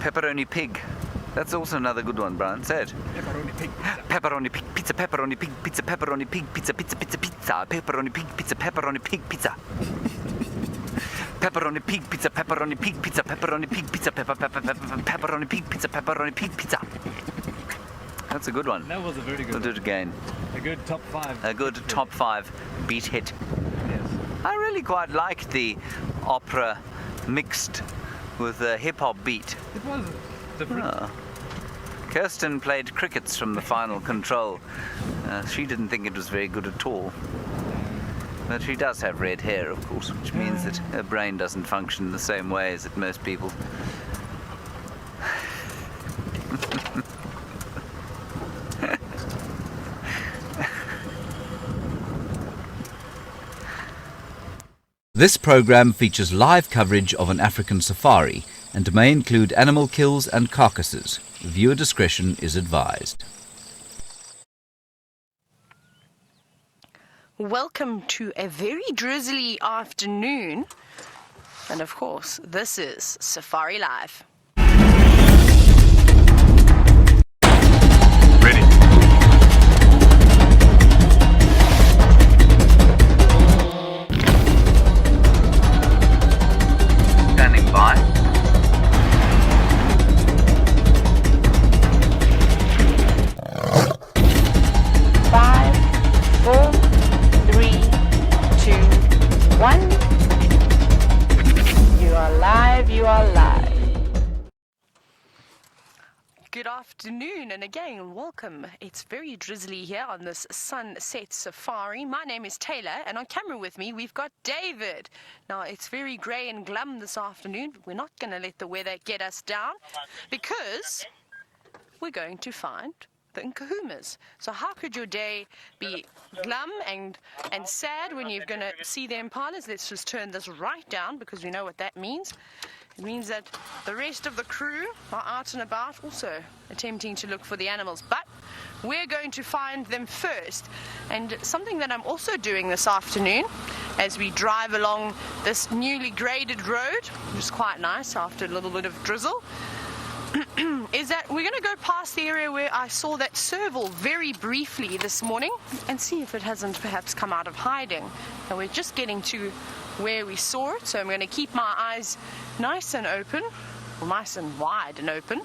Pepperoni pig. That's also another good one, Brian. Say it. Pepperoni pig pizza. Pepperoni pig pizza, pepperoni pig pizza, pepperoni pig pizza, pizza, pizza, pizza, pepperoni pig pizza, pepperoni pig pizza. Pepperoni pig pizza, pepperoni pig pizza, pepperoni pig pizza, pepperoni pig pizza, pepperoni pig pizza. That's a good one. That was a very good We'll do it again. A good top 5. A good top 5 beat hit. Yes. I really quite liked the opera mixed with a hip-hop beat. It was different. Kirsten played crickets from the final control. She didn't think it was very good at all. But she does have red hair, of course, which means that her brain doesn't function the same way as most people. This program features live coverage of an African safari and may include animal kills and carcasses. Viewer discretion is advised. Welcome to a very drizzly afternoon. And of course, this is Safari Live. Ready. Standing by. Five, 4, 3, 2, 1. You are live, you are live. Good afternoon, and again, welcome. It's very drizzly here on this sunset safari. My name is Taylor, and on camera with me, we've got David. Now, it's very grey and glum this afternoon, but we're not going to let the weather get us down, because we're going to find the Nkahumas. So how could your day be glum and sad when you're going to see the impalas? Let's just turn this right down, because we know what that means. It means that the rest of the crew are out and about, also attempting to look for the animals. But we're going to find them first. And something that I'm also doing this afternoon, as we drive along this newly graded road, which is quite nice after a little bit of drizzle, is that we're going to go past the area where I saw that serval very briefly this morning and see if it hasn't perhaps come out of hiding. And we're just getting to where we saw it, so I'm going to keep my eyes nice and open, or nice and wide and open,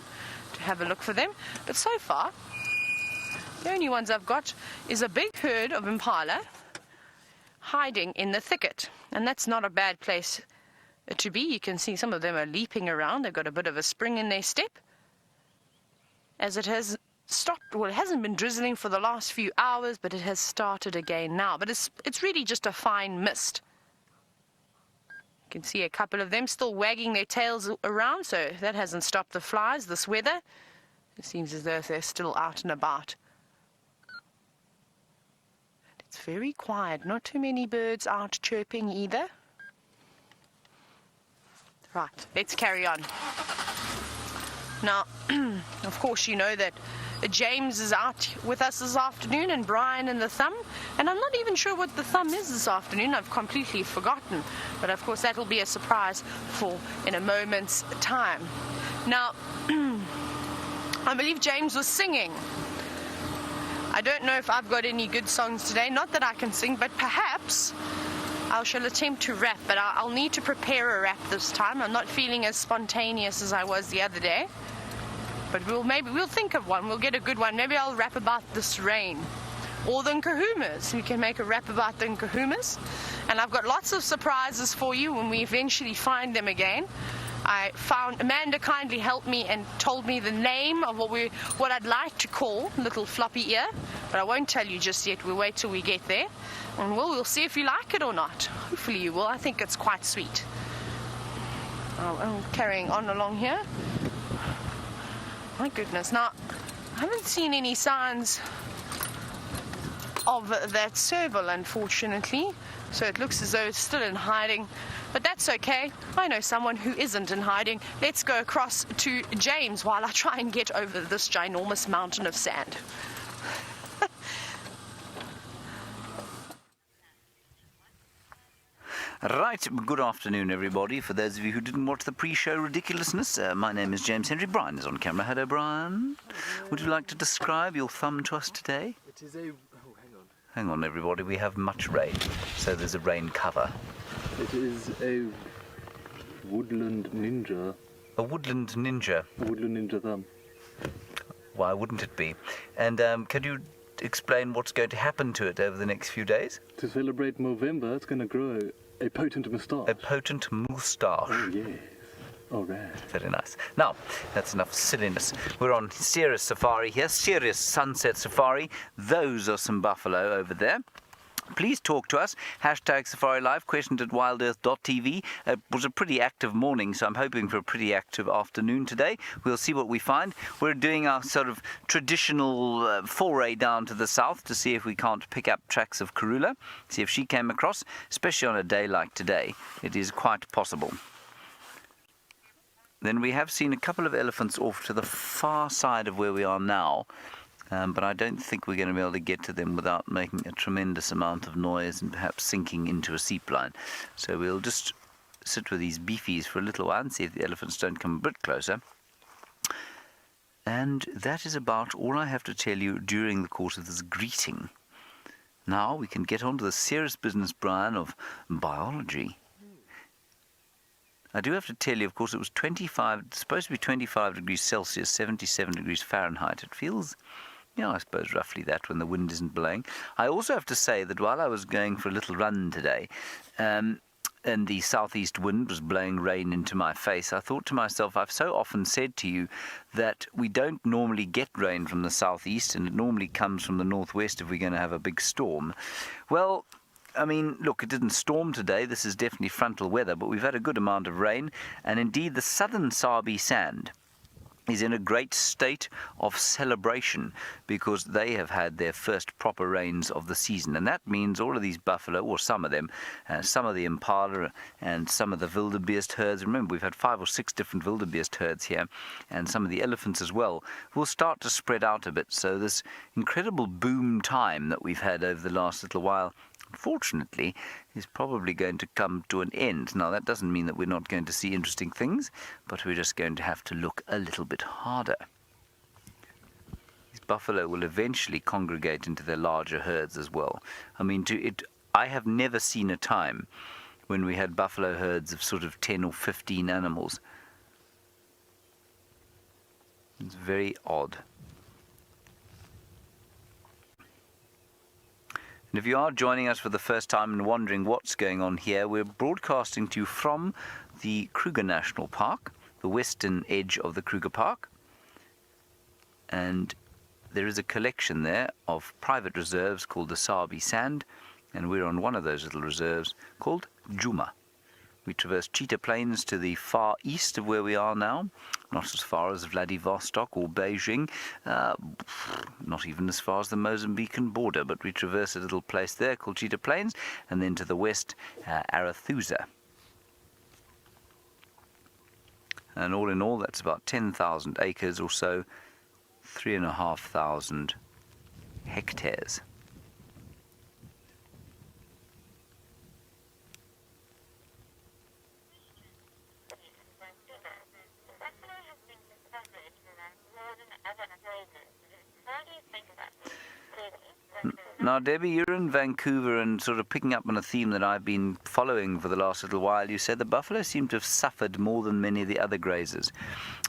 to have a look for them. But so far, the only ones I've got is a big herd of impala hiding in the thicket, and that's not a bad place to be. You can see some of them are leaping around. They've got a bit of a spring in their step, as it has stopped. Well, it hasn't been drizzling for the last few hours, but it has started again now. But it's really just a fine mist. You can see a couple of them still wagging their tails around, so that hasn't stopped the flies, this weather. It seems as though they're still out and about. It's very quiet, not too many birds out chirping either. Right, let's carry on. Now, of course, you know that James is out with us this afternoon, and Brian and the Thumb, and I'm not even sure what the Thumb is this afternoon. I've completely forgotten, but of course that will be a surprise for in a moment's time. Now, I believe James was singing. I don't know if I've got any good songs today, not that I can sing, but perhaps I shall attempt to rap, but I'll need to prepare a rap this time. I'm not feeling as spontaneous as I was the other day. But we'll think of one. We'll get a good one. Maybe I'll rap about this rain. Or the Nkahumas. We can make a rap about the Nkahumas. And I've got lots of surprises for you when we eventually find them again. I found Amanda kindly helped me and told me the name of what I'd like to call Little Floppy Ear. But I won't tell you just yet. We'll wait till we get there. And we'll see if you like it or not. Hopefully you will. I think it's quite sweet. I'm carrying on along here. My goodness. Now, I haven't seen any signs of that serval, unfortunately. So it looks as though it's still in hiding. But that's okay. I know someone who isn't in hiding. Let's go across to James while I try and get over this ginormous mountain of sand. Right, good afternoon, everybody. For those of you who didn't watch the pre-show ridiculousness, my name is James Henry. Brian is on camera. Hello, Brian. Would you like to describe your thumb to us today? It is a... Oh, hang on. Hang on, everybody. We have much rain, so there's a rain cover. It is a woodland ninja. A woodland ninja. Woodland ninja thumb. Why wouldn't it be? And can you explain what's going to happen to it over the next few days? To celebrate Movember, it's going to grow a potent moustache. A potent moustache. Oh, yes. All right. Very nice. Now, that's enough silliness. We're on Sirius Safari here, Sirius Sunset Safari. Those are some buffalo over there. Please talk to us. Hashtag Safari Live, questions at wildearth.tv. It was a pretty active morning, so I'm hoping for a pretty active afternoon today. We'll see what we find. We're doing our sort of traditional foray down to the south to see if we can't pick up tracks of Karula, see if she came across, especially on a day like today. It is quite possible. Then we have seen a couple of elephants off to the far side of where we are now. But I don't think we're going to be able to get to them without making a tremendous amount of noise and perhaps sinking into a seep line. So we'll just sit with these beefies for a little while and see if the elephants don't come a bit closer. And that is about all I have to tell you during the course of this greeting. Now we can get on to the serious business, Brian, of biology. I do have to tell you, of course, it was supposed to be 25 degrees Celsius, 77 degrees Fahrenheit. It feels... yeah, I suppose roughly that when the wind isn't blowing. I also have to say that while I was going for a little run today, and the southeast wind was blowing rain into my face, I thought to myself, I've so often said to you that we don't normally get rain from the southeast, and it normally comes from the northwest if we're going to have a big storm. Well, I mean, look, it didn't storm today. This is definitely frontal weather, but we've had a good amount of rain, and indeed the southern Sabi sand is in a great state of celebration because they have had their first proper rains of the season. And that means all of these buffalo, or some of them, some of the impala and some of the wildebeest herds, remember we've had 5 or 6 different wildebeest herds here, and some of the elephants as well, will start to spread out a bit. So this incredible boom time that we've had over the last little while, unfortunately, is probably going to come to an end. Now, that doesn't mean that we're not going to see interesting things, but we're just going to have to look a little bit harder. These buffalo will eventually congregate into their larger herds as well. I mean, I have never seen a time when we had buffalo herds of sort of 10 or 15 animals. It's very odd. And if you are joining us for the first time and wondering what's going on here, we're broadcasting to you from the Kruger National Park, the western edge of the Kruger Park. And there is a collection there of private reserves called the Sabi Sand, and we're on one of those little reserves called Djuma. We traverse Cheetah Plains to the far east of where we are now, not as far as Vladivostok or Beijing, not even as far as the Mozambican border, but we traverse a little place there called Cheetah Plains, and then to the west, Arathusa. And all in all, that's about 10,000 acres or so, 3,500 hectares. Now, Debbie, you're in Vancouver and sort of picking up on a theme that I've been following for the last little while. You said the buffalo seem to have suffered more than many of the other grazers.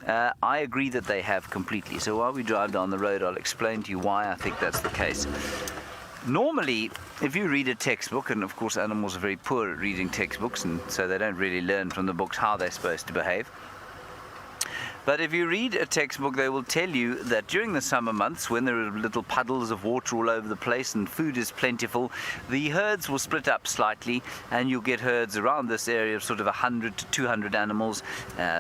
I agree that they have completely. So while we drive down the road, I'll explain to you why I think that's the case. Normally, if you read a textbook, and of course animals are very poor at reading textbooks, and so they don't really learn from the books how they're supposed to behave. But if you read a textbook, they will tell you that during the summer months, when there are little puddles of water all over the place and food is plentiful, the herds will split up slightly, and you'll get herds around this area of sort of 100 to 200 animals,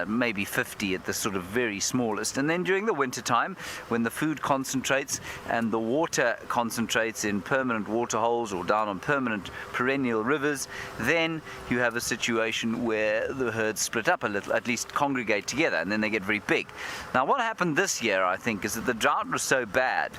maybe 50 at the sort of very smallest. And then during the winter time, when the food concentrates and the water concentrates in permanent water holes or down on permanent perennial rivers, then you have a situation where the herds split up a little, at least congregate together, and then they get very big. Now, what happened this year, I think, is that the drought was so bad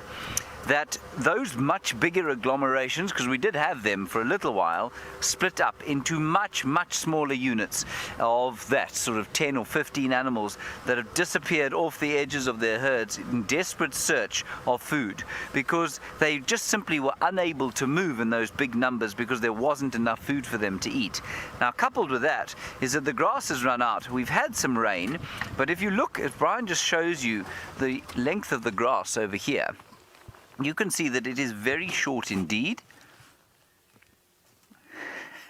that those much bigger agglomerations, because we did have them for a little while, split up into much, much smaller units of that sort of 10 or 15 animals that have disappeared off the edges of their herds in desperate search of food, because they just simply were unable to move in those big numbers because there wasn't enough food for them to eat. Now, coupled with that is that the grass has run out. We've had some rain, but if you look, if Brian just shows you the length of the grass over here, you can see that it is very short indeed,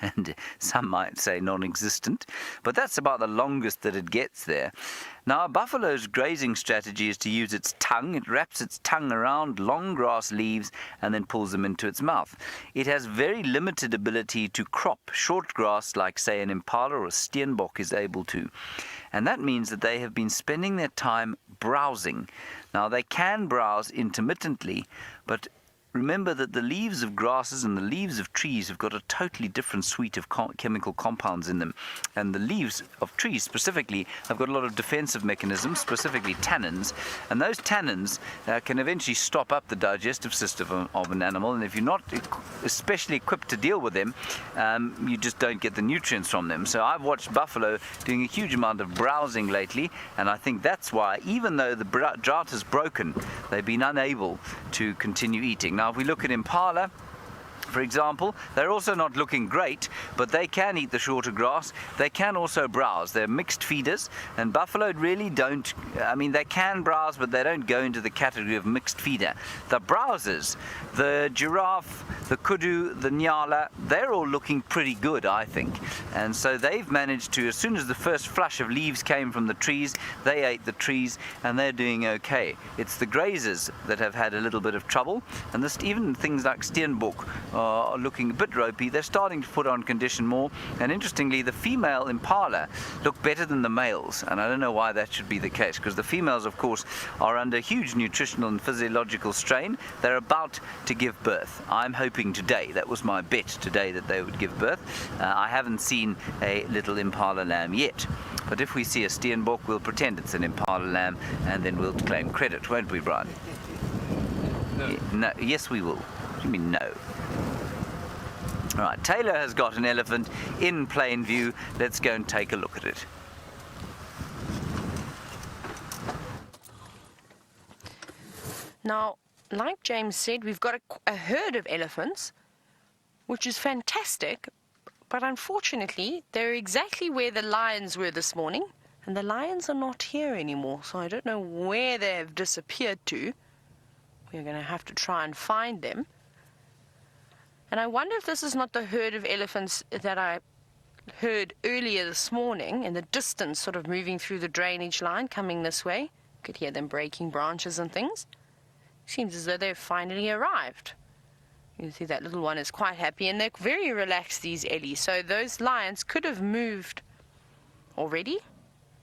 and some might say non-existent, but that's about the longest that it gets there. Now, a buffalo's grazing strategy is to use its tongue. It wraps its tongue around long grass leaves and then pulls them into its mouth. It has very limited ability to crop short grass like, say, an impala or a steenbok is able to. And that means that they have been spending their time browsing. Now, they can browse intermittently, but remember that the leaves of grasses and the leaves of trees have got a totally different suite of chemical compounds in them. And the leaves of trees specifically have got a lot of defensive mechanisms, specifically tannins. And those tannins can eventually stop up the digestive system of an animal. And if you're not especially equipped to deal with them, you just don't get the nutrients from them. So I've watched buffalo doing a huge amount of browsing lately. And I think that's why, even though the drought has broken, they've been unable to continue eating. Now, if we look at impala, for example, they're also not looking great, but they can eat the shorter grass. They can also browse. They're mixed feeders, and buffalo really don't, I mean, they can browse, but they don't go into the category of mixed feeder. The browsers, the giraffe, the kudu, the nyala, they're all looking pretty good, I think. And so they've managed to, as soon as the first flush of leaves came from the trees, they ate the trees, and they're doing okay. It's the grazers that have had a little bit of trouble, and this, even things like steenbok are looking a bit ropey. They're starting to put on condition more, and interestingly, the female impala look better than the males, and I don't know why that should be the case, because the females, of course, are under huge nutritional and physiological strain. They're about to give birth. I'm hoping today, that was my bet today, that they would give birth. I haven't seen a little impala lamb yet, but if we see a steenbok, we'll pretend it's an impala lamb, and then we'll claim credit, won't we, Brian? No. Yes, we will. What do you mean no? All right, Taylor has got an elephant in plain view. Let's go and take a look at it. Now, like James said, we've got a herd of elephants, which is fantastic, but unfortunately, they're exactly where the lions were this morning, and the lions are not here anymore, so I don't know where they've disappeared to. We're going to have to try and find them. And I wonder if this is not the herd of elephants that I heard earlier this morning in the distance, sort of moving through the drainage line, coming this way. You could hear them breaking branches and things. Seems as though they've finally arrived. You can see that little one is quite happy, and they're very relaxed, these Ellies. So those lions could have moved already,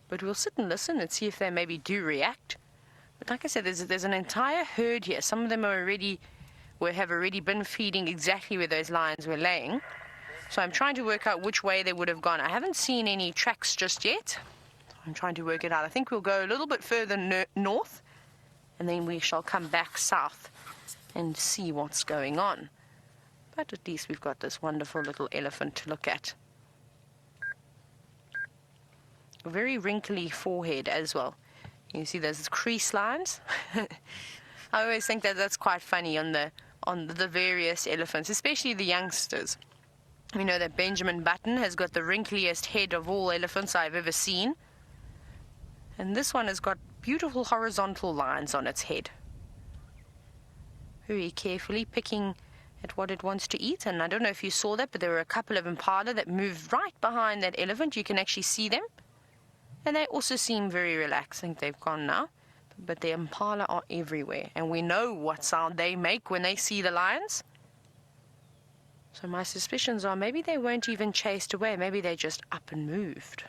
but we'll sit and listen and see if they maybe do react. But like I said, there's an entire herd here. Some of them are have already been feeding exactly where those lions were laying. So I'm trying to work out which way they would have gone. I haven't seen any tracks just yet. I'm trying to work it out. I think we'll go a little bit further north, and then we shall come back south and see what's going on. But at least we've got this wonderful little elephant to look at. A very wrinkly forehead as well. You see those crease lines? I always think that that's quite funny on the various elephants, especially the youngsters. We know that Benjamin Button has got the wrinkliest head of all elephants I've ever seen. And this one has got beautiful horizontal lines on its head. Very carefully picking at what it wants to eat. And I don't know if you saw that, but there were a couple of impala that moved right behind that elephant. You can actually see them. And they also seem very relaxed. I think they've gone now. But the impala are everywhere. And we know what sound they make when they see the lions. So my suspicions are maybe they weren't even chased away. Maybe they just up and moved.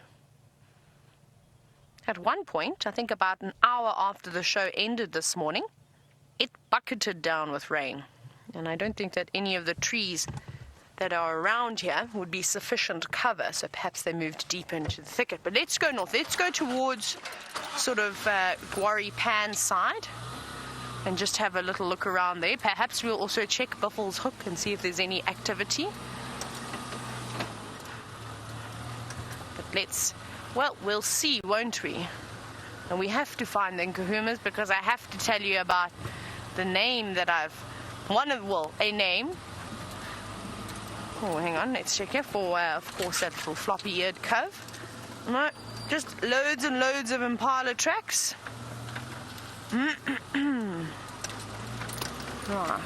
At one point, I think about an hour after the show ended this morning, it bucketed down with rain. And I don't think that any of the trees that are around here would be sufficient cover, so perhaps they moved deeper into the thicket. But let's go north. Let's go towards sort of Guari Pan side, and just have a little look around there. Perhaps we'll also check Buffle's hook and see if there's any activity. But we'll see, won't we? And we have to find the Nkuhumas, because I have to tell you about the name that a name. Oh, hang on, let's check here for, of course, that little floppy-eared cove. No, just loads and loads of impala tracks. Right.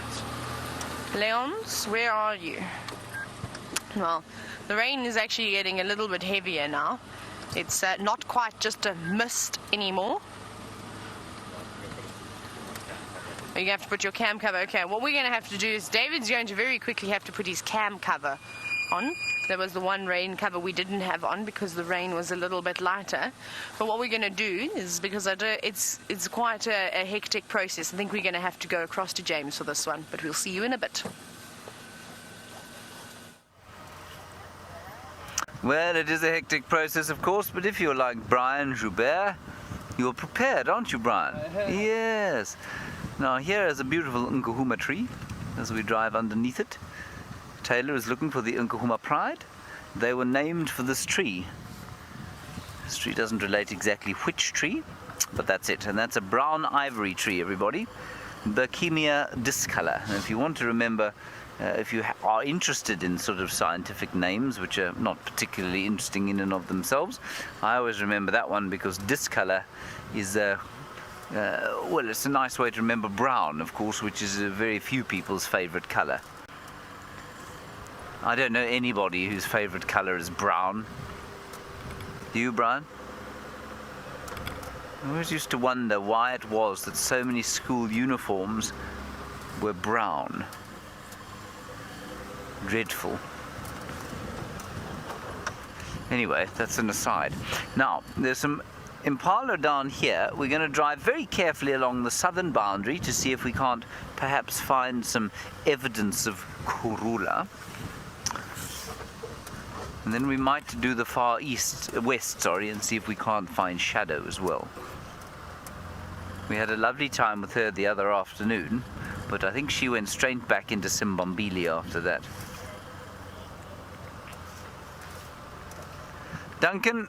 Leons, where are you? Well, the rain is actually getting a little bit heavier now. It's not quite just a mist anymore. You're going to have to put your cam cover. Okay, what we're going to have to do is David's going to very quickly have to put his cam cover on. There was the one rain cover we didn't have on because the rain was a little bit lighter. But what we're going to do is, because it's quite a hectic process, I think we're going to have to go across to James for this one. But we'll see you in a bit. Well, it is a hectic process, of course, but if you're like Brian Joubert, you're prepared, aren't you, Brian? Yes. Now, here is a beautiful Nkuhuma tree as we drive underneath it. Taylor is looking for the Nkuhuma Pride. They were named for this tree. This tree doesn't relate exactly which tree, but that's it. And that's a brown ivory tree, everybody. Berkemia discolor. And if you want to remember, if you are interested in sort of scientific names, which are not particularly interesting in and of themselves, I always remember that one because discolor is well, it's a nice way to remember brown, of course, which is very few people's favorite color. I don't know anybody whose favorite color is brown. Do you, Brian? I always used to wonder why it was that so many school uniforms were brown. Dreadful. Anyway, that's an aside. Now, there's some impala down here. We're going to drive very carefully along the southern boundary to see if we can't perhaps find some evidence of Kurula. And then we might do the far west, and see if we can't find Shadow as well. We had a lovely time with her the other afternoon, but I think she went straight back into Simbambili after that. Duncan,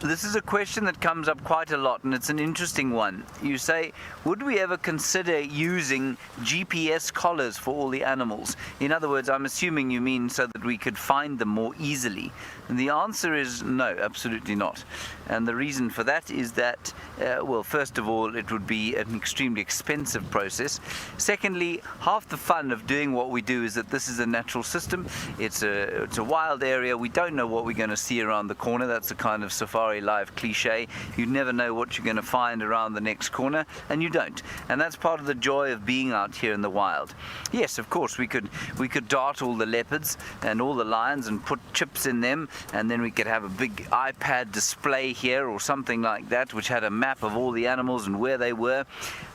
this is a question that comes up quite a lot, and it's an interesting one. You say, would we ever consider using GPS collars for all the animals? In other words, I'm assuming you mean so that we could find them more easily. And the answer is no, absolutely not. And the reason for that is that, well, first of all, it would be an extremely expensive process. Secondly, half the fun of doing what we do is that this is a natural system. It's a wild area. We don't know what we're going to see around the corner. That's a kind of safari life cliche. You never know what you're going to find around the next corner, and you don't. And that's part of the joy of being out here in the wild. Yes, of course, we could dart all the leopards and all the lions and put chips in them, and then we could have a big iPad display here or something like that, which had a map of all the animals and where they were.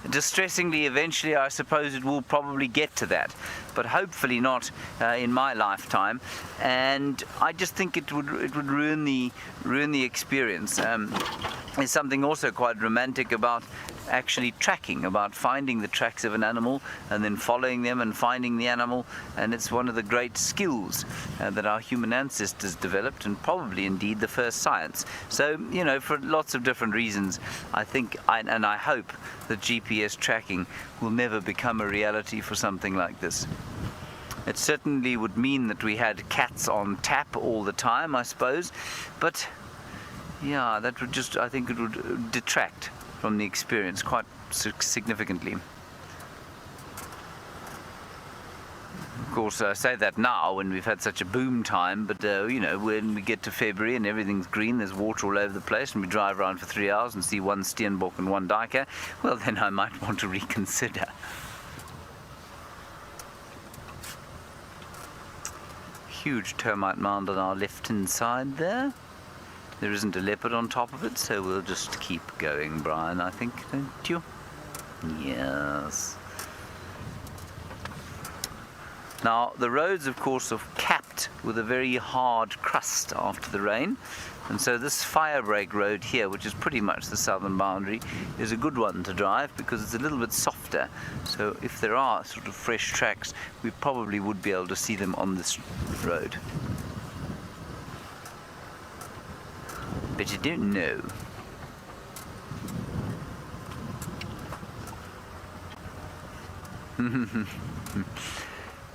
Distressingly, eventually, I suppose it will probably get to that, but hopefully not in my lifetime. And I just think it would ruin the experience. There's something also quite romantic about actually tracking, about finding the tracks of an animal and then following them and finding the animal, and it's one of the great skills that our human ancestors developed, and probably indeed the first science. So, you know, for lots of different reasons, I think and I hope that GPS tracking will never become a reality for something like this. It certainly would mean that we had cats on tap all the time, I suppose, but yeah, that would just, I think it would detract from the experience quite significantly. Of course, I say that now when we've had such a boom time, but you know, when we get to February and everything's green, there's water all over the place, and we drive around for 3 hours and see one steenbok and one duiker, well, then I might want to reconsider. Huge termite mound on our left-hand side there. There isn't a leopard on top of it, so we'll just keep going, Brian, I think, don't you? Yes. Now, the roads, of course, are capped with a very hard crust after the rain. And so this firebreak road here, which is pretty much the southern boundary, is a good one to drive because it's a little bit softer. So if there are sort of fresh tracks, we probably would be able to see them on this road. But you don't know.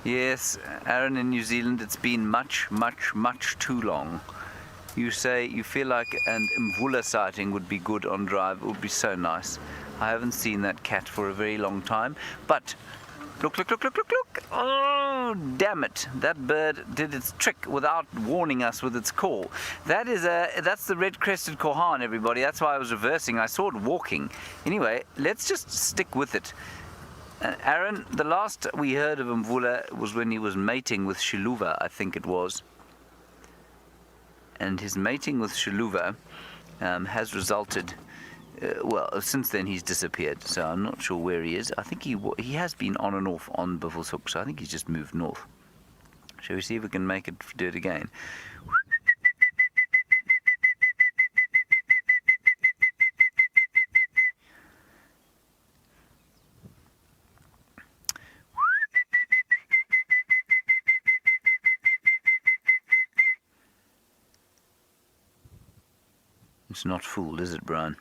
Yes, Aaron, in New Zealand, it's been much, much, much too long. You say you feel like an Mvula sighting would be good on drive. It would be so nice. I haven't seen that cat for a very long time, but look, look, look, look, look, look. Oh, damn it. That bird did its trick without warning us with its call. That's the red-crested Kohan, everybody. That's why I was reversing. I saw it walking. Anyway, let's just stick with it. Aaron, the last we heard of Mvula was when he was mating with Shiluva, I think it was. And his mating with Shiluva has resulted, well, since then he's disappeared, so I'm not sure where he is. I think he has been on and off on Buffelshoek, so I think he's just moved north. Shall we see if we can make it do it again? It's not fooled, is it, Brian?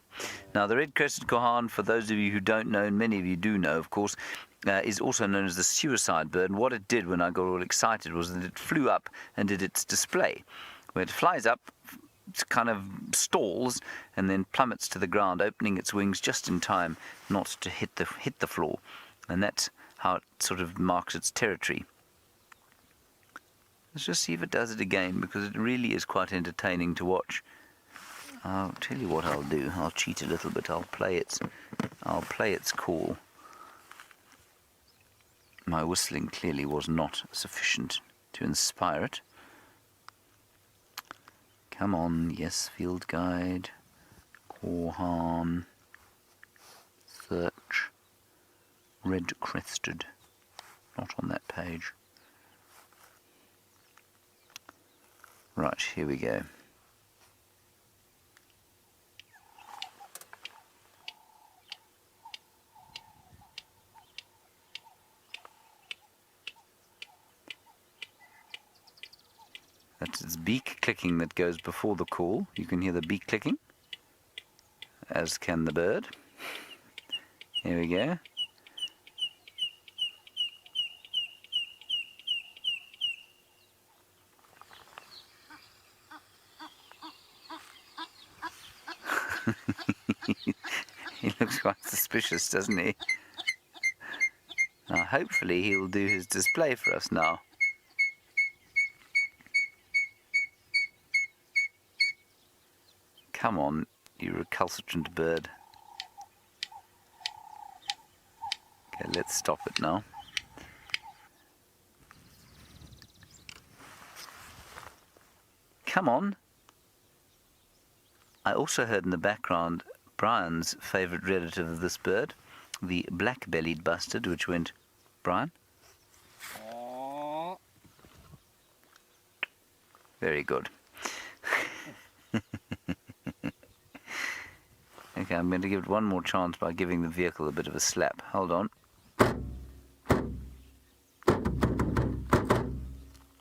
Now, the red-crested Kohan, for those of you who don't know, and many of you do know, of course, is also known as the suicide bird. And what it did when I got all excited was that it flew up and did its display. Where it flies up, it kind of stalls, and then plummets to the ground, opening its wings just in time not to hit the floor. And that's how it sort of marks its territory. Let's just see if it does it again, because it really is quite entertaining to watch. I'll tell you what I'll do. I'll cheat a little bit. I'll play its call. My whistling clearly was not sufficient to inspire it. Come on, yes, field guide. Kohan. Search. Red-crested. Not on that page. Right, here we go. That's its beak clicking that goes before the call. You can hear the beak clicking, as can the bird. Here we go. He looks quite suspicious, doesn't he? Now, hopefully he'll do his display for us now. Come on, you recalcitrant bird. Okay, let's stop it now. Come on. I also heard in the background Brian's favourite relative of this bird, the black-bellied bustard, which went, Brian? Very good. Okay, I'm going to give it one more chance by giving the vehicle a bit of a slap. Hold on.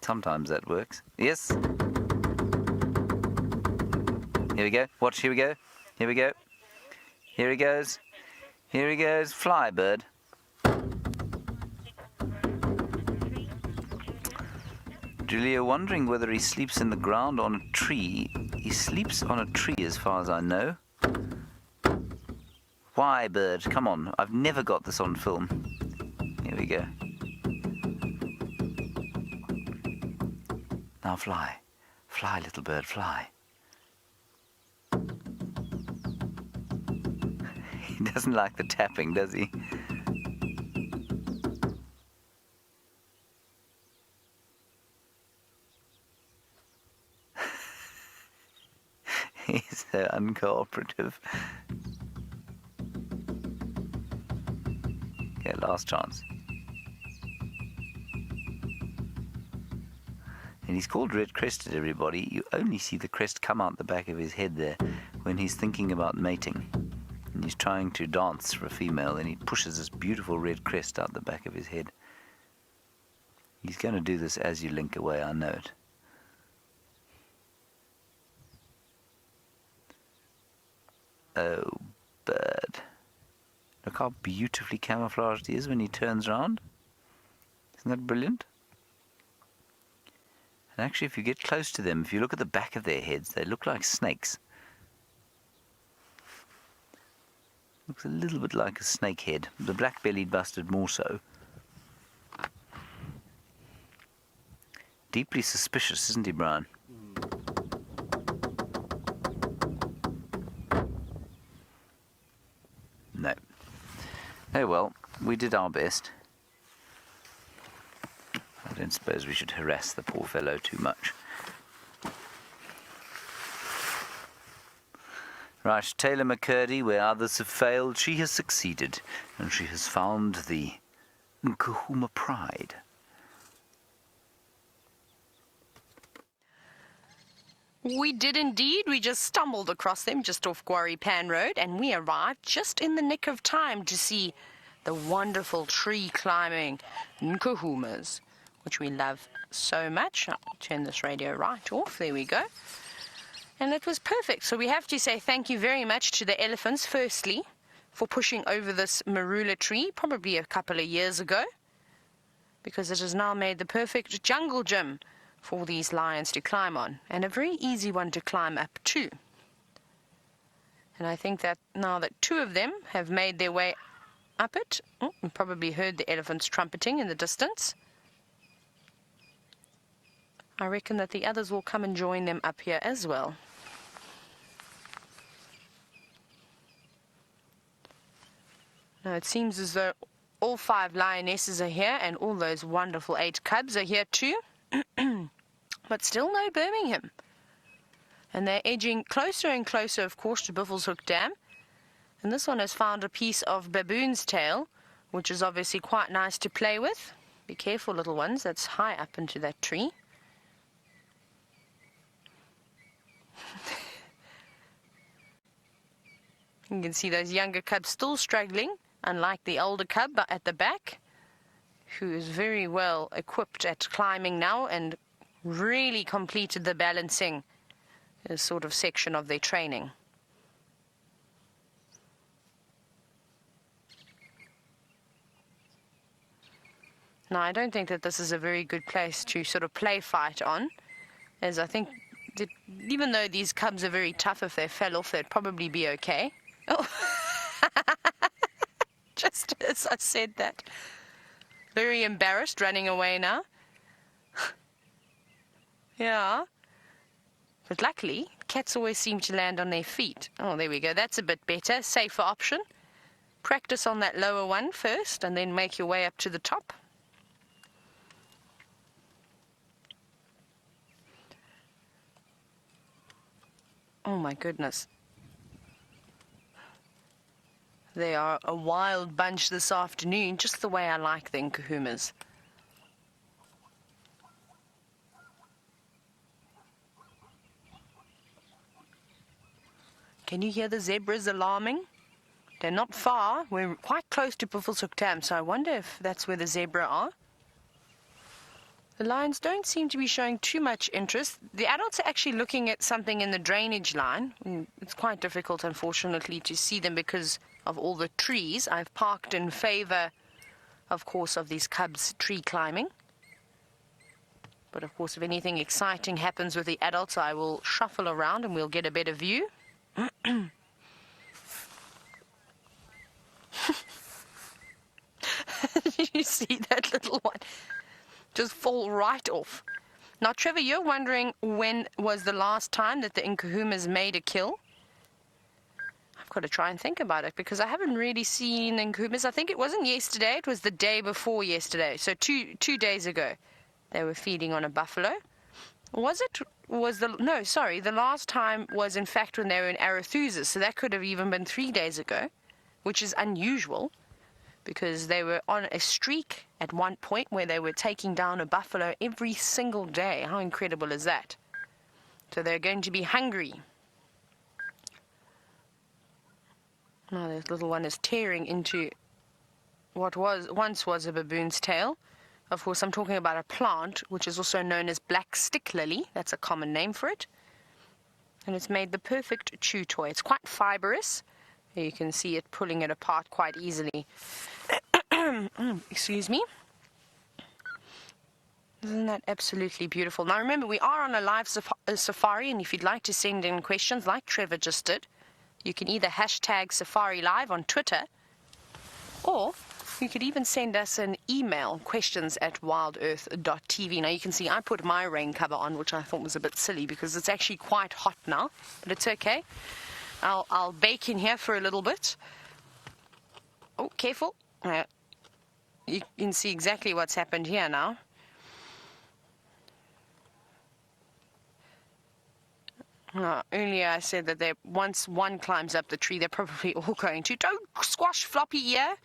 Sometimes that works. Yes. Here we go. Watch, here we go. Here we go. Here he goes. Here he goes. Fly, bird. Julia, wondering whether he sleeps in the ground on a tree. He sleeps on a tree as far as I know. Why, bird? Come on. I've never got this on film. Here we go. Now fly. Fly, little bird, fly. He doesn't like the tapping, does he? He's so uncooperative. Okay, last chance. And he's called red-crested, everybody. You only see the crest come out the back of his head there when he's thinking about mating. And he's trying to dance for a female, and he pushes this beautiful red crest out the back of his head. He's going to do this as you link away, I know it. Oh, bird. Look how beautifully camouflaged he is when he turns around. Isn't that brilliant? And actually, if you get close to them, if you look at the back of their heads, they look like snakes. Looks a little bit like a snake head. The black-bellied bustard more so. Deeply suspicious, isn't he, Brian? No. Oh well, we did our best. I don't suppose we should harass the poor fellow too much. Right, Taylor McCurdy, where others have failed, she has succeeded, and she has found the Nkahuma Pride. We did indeed. We just stumbled across them just off Quarry Pan Road, and we arrived just in the nick of time to see the wonderful tree climbing Nkahumas, which we love so much. I'll turn this radio right off. There we go. And it was perfect. So we have to say thank you very much to the elephants, firstly, for pushing over this marula tree, probably a couple of years ago, because it has now made the perfect jungle gym for these lions to climb on, and a very easy one to climb up too. And I think that now that two of them have made their way up it, you probably heard the elephants trumpeting in the distance. I reckon that the others will come and join them up here as well. Now it seems as though all 5 lionesses are here, and all those wonderful 8 cubs are here too. But still no Birmingham. And they're edging closer and closer, of course, to Buffelshoek Dam. And this one has found a piece of baboon's tail, which is obviously quite nice to play with. Be careful, little ones, that's high up into that tree. You can see those younger cubs still struggling, unlike the older cub at the back, who is very well equipped at climbing now and really completed the balancing sort of section of their training. Now, I don't think that this is a very good place to sort of play fight on, as I think that even though these cubs are very tough, if they fell off, they'd probably be okay. Oh, just as I said that. Very embarrassed, running away now. Yeah. But luckily, cats always seem to land on their feet. Oh, there we go. That's a bit better. Safer option. Practice on that lower one first, and then make your way up to the top. Oh, my goodness. They are a wild bunch this afternoon, just the way I like the Nkahumas. Can you hear the zebras alarming? They're not far. We're quite close to Buffelshoek Dam, so I wonder if that's where the zebra are. The lions don't seem to be showing too much interest. The adults are actually looking at something in the drainage line. It's quite difficult, unfortunately, to see them because of all the trees. I've parked in favor, of course, of these cubs tree climbing. But, of course, if anything exciting happens with the adults, I will shuffle around and we'll get a better view. Did you see that little one just fall right off? Now, Trevor, you're wondering when was the last time that the Nkahumas made a kill? I've got to try and think about it because I haven't really seen Nkahumas. I think it wasn't yesterday, it was the day before yesterday. So two days ago, they were feeding on a buffalo. The last time was in fact when they were in Arethusa, so that could have even been 3 days ago, which is unusual because they were on a streak at one point where they were taking down a buffalo every single day. How incredible is that? So they're going to be hungry. Now this little one is tearing into what once was a baboon's tail. Of course, I'm talking about a plant, which is also known as black stick lily. That's a common name for it. And it's made the perfect chew toy. It's quite fibrous. You can see it pulling it apart quite easily. Excuse me. Isn't that absolutely beautiful? Now remember, we are on a live safari, and if you'd like to send in questions like Trevor just did, you can either hashtag Safari Live on Twitter, or you could even send us an email, questions@wildearth.tv. Now you can see I put my rain cover on, which I thought was a bit silly because it's actually quite hot now, but it's okay. I'll bake in here for a little bit. Oh, careful. You can see exactly what's happened here now. Earlier I said that once one climbs up the tree, they're probably all going to. Don't squash floppy ear.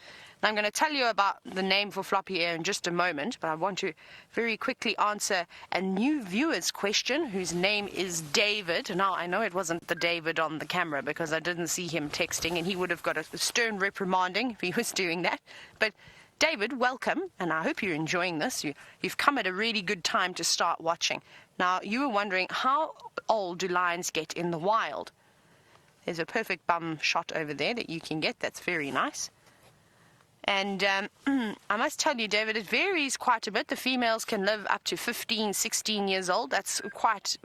And I'm going to tell you about the name for floppy ear in just a moment, but I want to very quickly answer a new viewer's question whose name is David. Now, I know it wasn't the David on the camera because I didn't see him texting, and he would have got a stern reprimanding if he was doing that. But David, welcome, and I hope you're enjoying this. You've come at a really good time to start watching. Now, you were wondering, how old do lions get in the wild? There's a perfect bum shot over there that you can get. That's very nice. And I must tell you, David, it varies quite a bit. The females can live up to 15, 16 years old. That's quite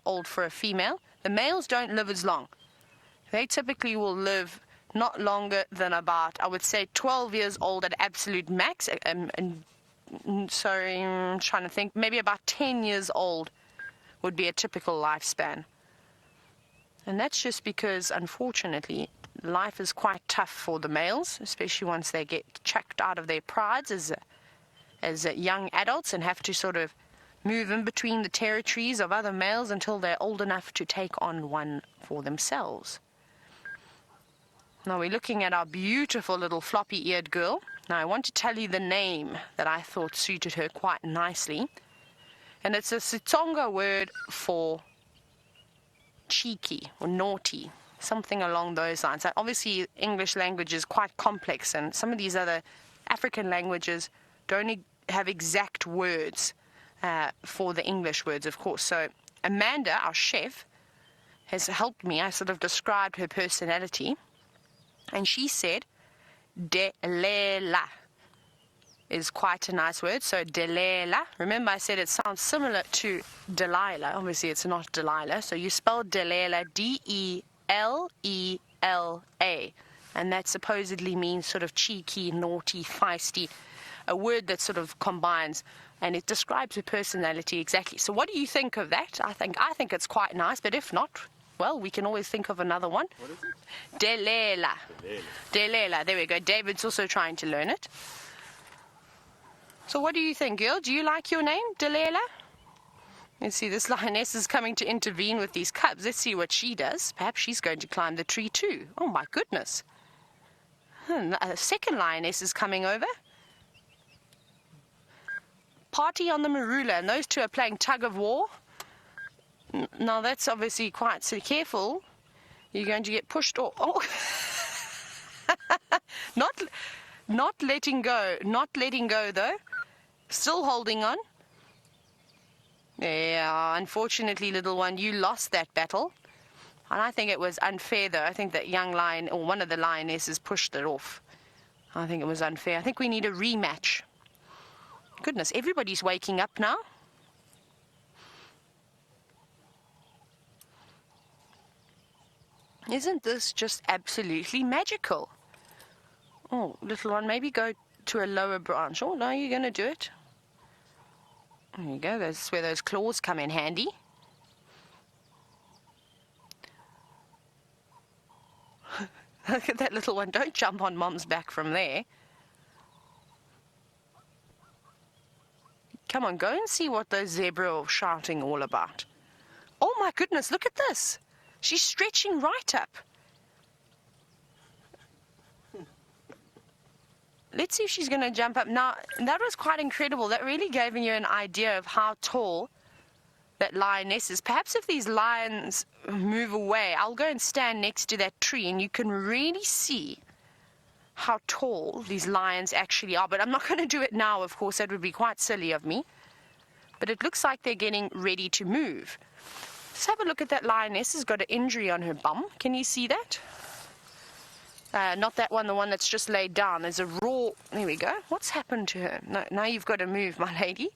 old for a female. The males don't live as long. They typically will live not longer than about, I would say, 12 years old at absolute max. Sorry, I'm trying to think. Maybe about 10 years old would be a typical lifespan. And that's just because, unfortunately, life is quite tough for the males, especially once they get chucked out of their prides as young adults and have to sort of move in between the territories of other males until they're old enough to take on one for themselves. Now we're looking at our beautiful little floppy-eared girl. Now I want to tell you the name that I thought suited her quite nicely. And it's a Tsonga word for cheeky or naughty, something along those lines. Obviously, English language is quite complex, and some of these other African languages don't have exact words for the English words, of course. So Amanda, our chef, has helped me. I sort of described her personality, and she said Delela is quite a nice word. So Delela, remember I said it sounds similar to Delilah. Obviously it's not Delilah, so you spell Delela D-E-L-E-L-A, and that supposedly means sort of cheeky, naughty, feisty, a word that sort of combines, and it describes her personality exactly. So what do you think of that? I think it's quite nice, but if not, well, we can always think of another one. What is it? Delela. Delela, there we go. David's also trying to learn it. So what do you think, girl? Do you like your name, Delela? Let's see, this lioness is coming to intervene with these cubs. Let's see what she does. Perhaps she's going to climb the tree too. Oh, my goodness. A second lioness is coming over. Party on the marula, and those two are playing tug of war. Now, that's obviously quite so careful. You're going to get pushed off. Oh. Not letting go. Not letting go, though. Still holding on. Yeah, unfortunately, little one, you lost that battle. And I think it was unfair, though. I think that young lion, or one of the lionesses, pushed it off. I think it was unfair. I think we need a rematch. Goodness, everybody's waking up now. Isn't this just absolutely magical? Oh, little one, maybe go to a lower branch. Oh, no, you're going to do it. There you go. That's where those claws come in handy. Look at that little one. Don't jump on Mom's back from there. Come on, go and see what those zebra are shouting all about. Oh, my goodness, look at this. She's stretching right up. let's see if she's going to jump up. Now, that was quite incredible. That really gave you an idea of how tall that lioness is. Perhaps if these lions move away, I'll go and stand next to that tree and you can really see how tall these lions actually are. But I'm not going to do it now, of course. That would be quite silly of me. But it looks like they're getting ready to move. Let's have a look at that lioness. Has got an injury on her bum. Can you see that? Not that one, the one that's just laid down. There's a raw... There we go. What's happened to her? No, now you've got to move, my lady.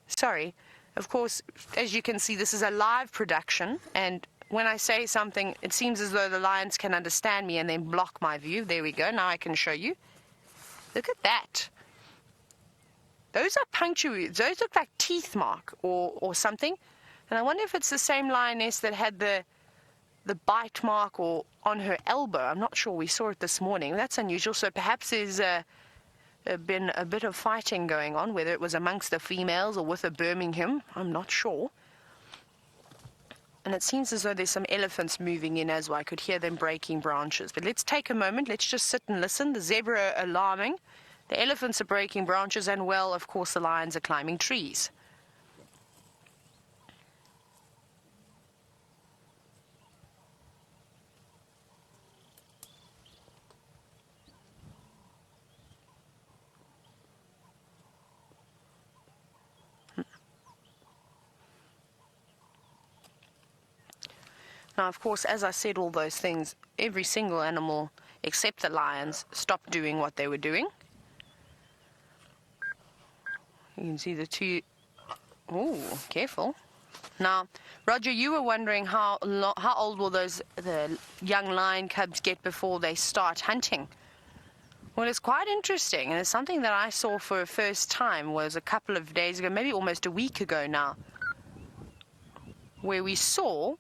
Sorry. Of course, as you can see, this is a live production. And when I say something, it seems as though the lions can understand me and then block my view. There we go. Now I can show you. Look at that. Those are puncture wounds. Those look like teeth mark or something. And I wonder if it's the same lioness that had the bite mark or on her elbow. I'm not sure. We saw it this morning. That's unusual. So perhaps there's been a bit of fighting going on, whether it was amongst the females or with a Birmingham. I'm not sure. And it seems as though there's some elephants moving in as well. I could hear them breaking branches. But let's take a moment. Let's just sit and listen. The zebra are alarming. The elephants are breaking branches. And, well, of course, the lions are climbing trees. Now, of course, as I said all those things, every single animal except the lions stopped doing what they were doing. You can see the two... Ooh, careful. Now, Roger, you were wondering how old will the young lion cubs get before they start hunting? Well, it's quite interesting, and it's something that I saw for the first time was a couple of days ago, maybe almost a week ago now, where we saw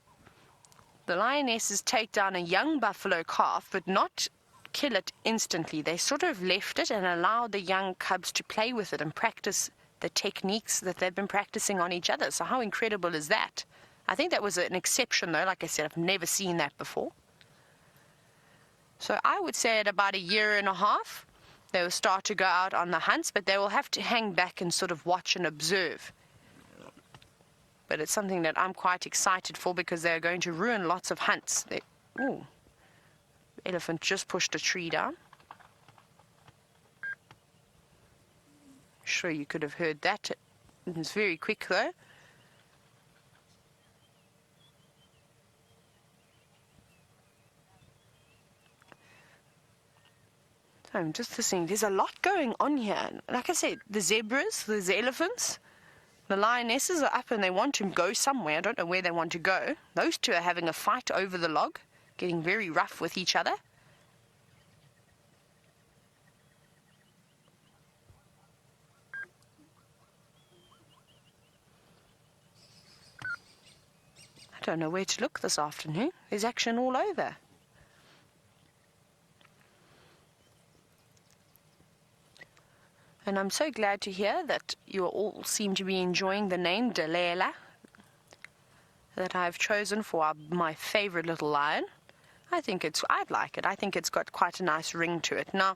the lionesses take down a young buffalo calf, but not kill it instantly. They sort of left it and allowed the young cubs to play with it and practice the techniques that they've been practicing on each other. So how incredible is that? I think that was an exception, though. Like I said, I've never seen that before. So I would say at about 1.5 years, they will start to go out on the hunts, but they will have to hang back and sort of watch and observe. But it's something that I'm quite excited for because they're going to ruin lots of hunts. Ooh, the elephant just pushed a tree down. Sure, you could have heard that. It was very quick, though. So I'm just listening. There's a lot going on here. Like I said, the zebras, there's the elephants. The lionesses are up and they want to go somewhere. I don't know where they want to go. Those two are having a fight over the log, getting very rough with each other. I don't know where to look this afternoon. There's action all over. And I'm so glad to hear that you all seem to be enjoying the name Delilah that I've chosen for my favorite little lion. I'd like it. I think it's got quite a nice ring to it. Now,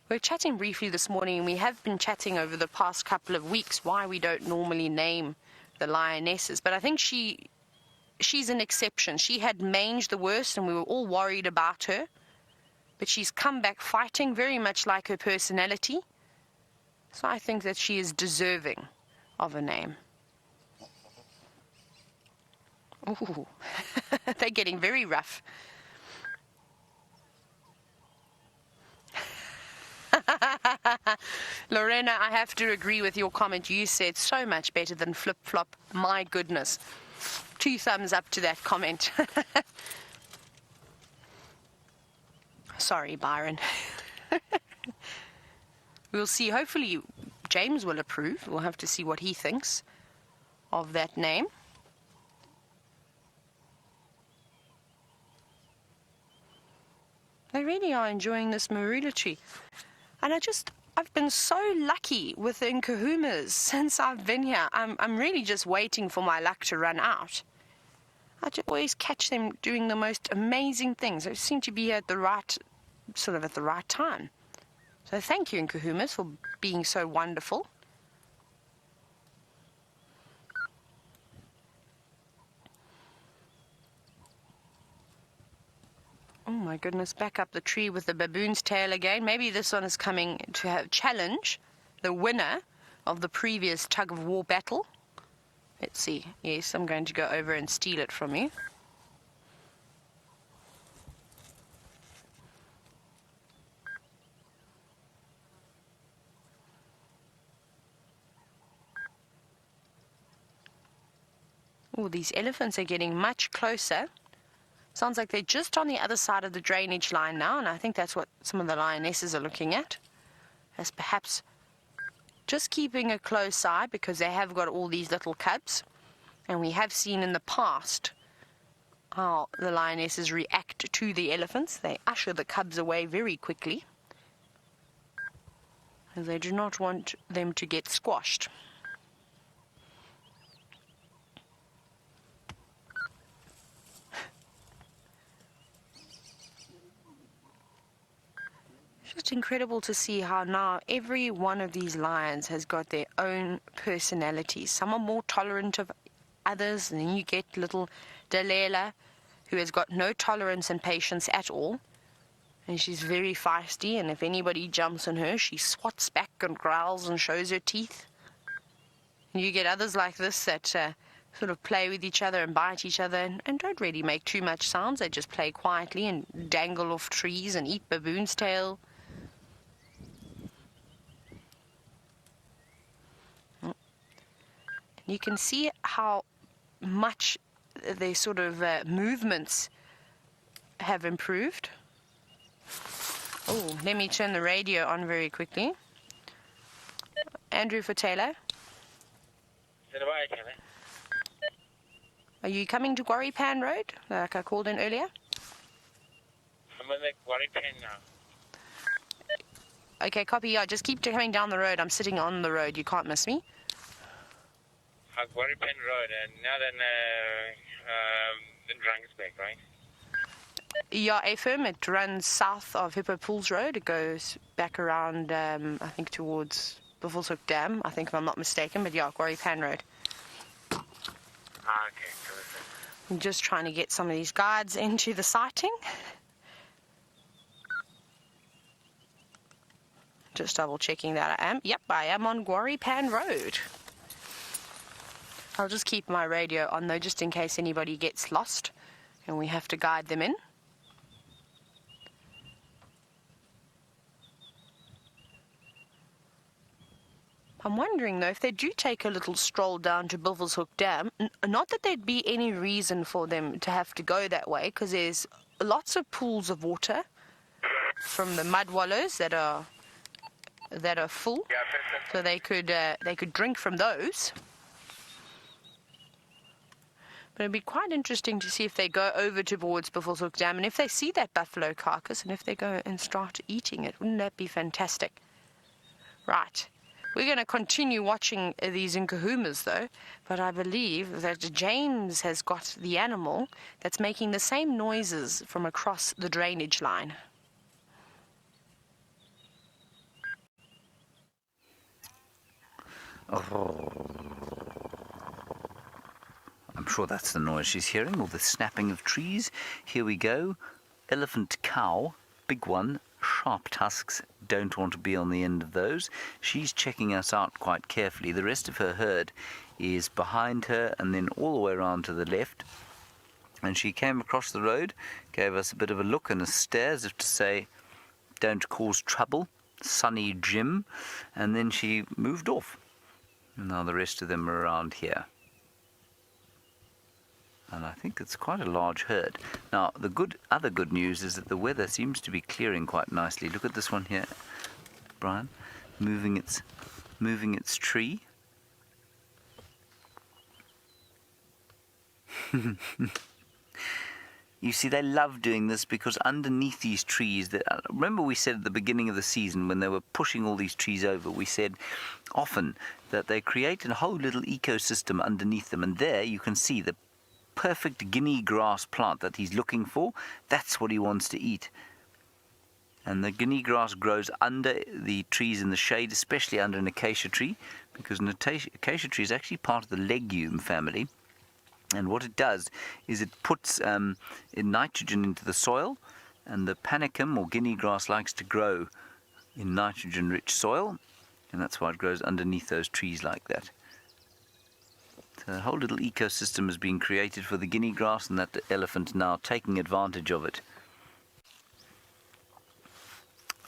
we're chatting briefly this morning, and we have been chatting over the past couple of weeks why we don't normally name the lionesses. But I think she's an exception. She had mange the worst, and we were all worried about her. But she's come back fighting, very much like her personality. So I think that she is deserving of a name. Ooh, they're getting very rough. Lorena, I have to agree with your comment. You said so much better than flip-flop. My goodness. 2 thumbs up to that comment. Sorry, Byron. We'll see. Hopefully, James will approve. We'll have to see what he thinks of that name. They really are enjoying this marula tree. And I've been so lucky with the nkahumas since I've been here. I'm really just waiting for my luck to run out. I just always catch them doing the most amazing things. They seem to be at the right time. So thank you, Nkuhumas, for being so wonderful. Oh my goodness, back up the tree with the baboon's tail again. Maybe this one is coming to have challenge the winner of the previous tug of war battle. Let's see. Yes, I'm going to go over and steal it from you. Oh, these elephants are getting much closer. Sounds like they're just on the other side of the drainage line now, and I think that's what some of the lionesses are looking at, as perhaps just keeping a close eye, because they have got all these little cubs, and we have seen in the past how the lionesses react to the elephants. They usher the cubs away very quickly, as they do not want them to get squashed. It's incredible to see how now every one of these lions has got their own personalities. Some are more tolerant of others, and then you get little Delilah, who has got no tolerance and patience at all, and she's very feisty, and if anybody jumps on her, she swats back and growls and shows her teeth. And you get others like this that sort of play with each other and bite each other and don't really make too much sounds. They just play quietly and dangle off trees and eat baboon's tail. You can see how much their sort of movements have improved. Oh, let me turn the radio on very quickly. Andrew for Taylor. Are you coming to Gwaripan Road, like I called in earlier? I'm in the Gwaripan now. Okay, copy. Yeah, just keep coming down the road. I'm sitting on the road. You can't miss me. Gwaripan Road, and now then Drangsbeck, right? Yeah, AFM. It runs south of Hippo Pools Road. It goes back around, I think, towards Buffelshoek Dam, I think, if I'm not mistaken. But yeah, Gwaripan Road. Okay, perfect. I'm just trying to get some of these guides into the sighting. Just double checking that I am. Yep, I am on Gwaripan Road. I'll just keep my radio on though, just in case anybody gets lost and we have to guide them in. I'm wondering though, if they do take a little stroll down to Buffelshoek Dam, not that there'd be any reason for them to have to go that way, because there's lots of pools of water from the mud wallows that are full, so they could drink from those. But it'd be quite interesting to see if they go over towards Buffelshoek Dam, and if they see that buffalo carcass, and if they go and start eating it. Wouldn't that be fantastic? Right. We're going to continue watching these Nkuhumas, though, but I believe that James has got the animal that's making the same noises from across the drainage line. Oh. I'm sure that's the noise she's hearing, all the snapping of trees. Here we go. Elephant cow, big one, sharp tusks, don't want to be on the end of those. She's checking us out quite carefully. The rest of her herd is behind her and then all the way around to the left. And she came across the road, gave us a bit of a look and a stare as if to say, don't cause trouble, Sonny Jim. And then she moved off. And now the rest of them are around here. And I think it's quite a large herd. Now, the other good news is that the weather seems to be clearing quite nicely. Look at this one here, Brian, moving its tree. You see, they love doing this because underneath these trees, remember we said at the beginning of the season when they were pushing all these trees over, we said often that they create a whole little ecosystem underneath them, and there you can see the perfect guinea grass plant that he's looking for. That's what he wants to eat. And the guinea grass grows under the trees in the shade, especially under an acacia tree, because an acacia tree is actually part of the legume family. And what it does is it puts nitrogen into the soil, and the panicum or guinea grass likes to grow in nitrogen-rich soil, and that's why it grows underneath those trees like that. So a whole little ecosystem has been created for the guinea grass, and that elephant now taking advantage of it.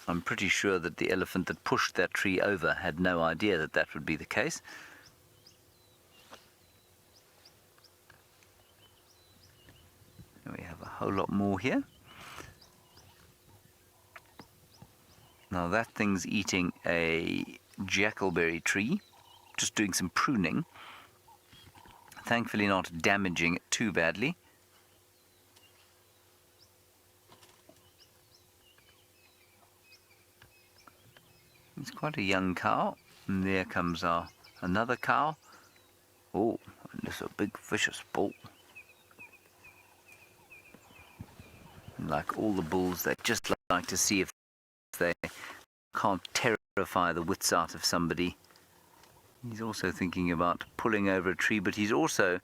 I'm pretty sure that the elephant that pushed that tree over had no idea that that would be the case. And we have a whole lot more here. Now that thing's eating a jackalberry tree, just doing some pruning. Thankfully not damaging it too badly. It's quite a young cow, and there comes another cow. Oh, and there's a big vicious bull. And like all the bulls, they just like to see if they can't terrify the wits out of somebody. He's also thinking about pulling over a tree, but he's also,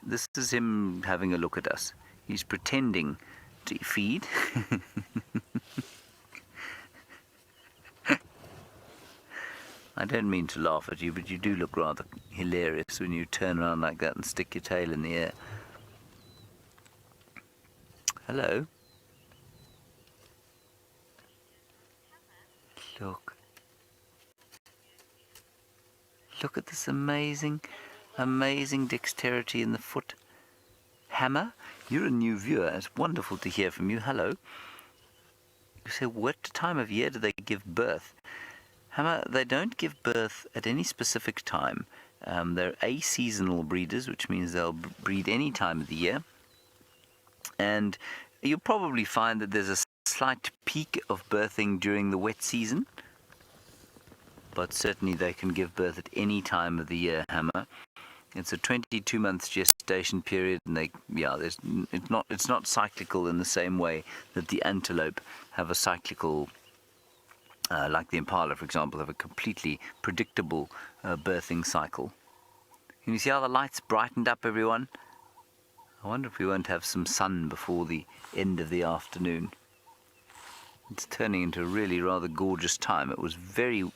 this is him having a look at us. He's pretending to feed. I don't mean to laugh at you, but you do look rather hilarious when you turn around like that and stick your tail in the air. Hello. Look. Look at this amazing dexterity in the foot. Hammer, you're a new viewer. It's wonderful to hear from you. Hello. You say, what time of year do they give birth? Hammer, they don't give birth at any specific time. They're aseasonal breeders, which means they'll breed any time of the year. And you'll probably find that there's a slight peak of birthing during the wet season. But certainly they can give birth at any time of the year, Hammer. It's a 22 months gestation period, and it's not cyclical in the same way that the antelope have a cyclical, like the impala, for example, have a completely predictable birthing cycle. Can you see how the lights brightened up, everyone? I wonder if we won't have some sun before the end of the afternoon. It's turning into a really rather gorgeous time. It was very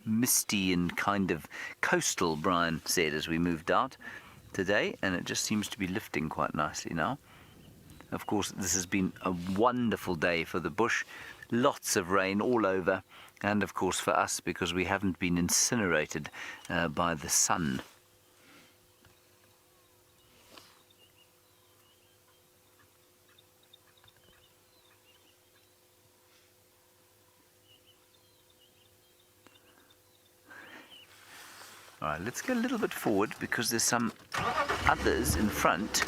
misty and kind of coastal, Brian said, as we moved out today, and it just seems to be lifting quite nicely now. Of course, this has been a wonderful day for the bush. Lots of rain all over, and of course for us, because we haven't been incinerated by the sun. All right, let's go a little bit forward because there's some others in front.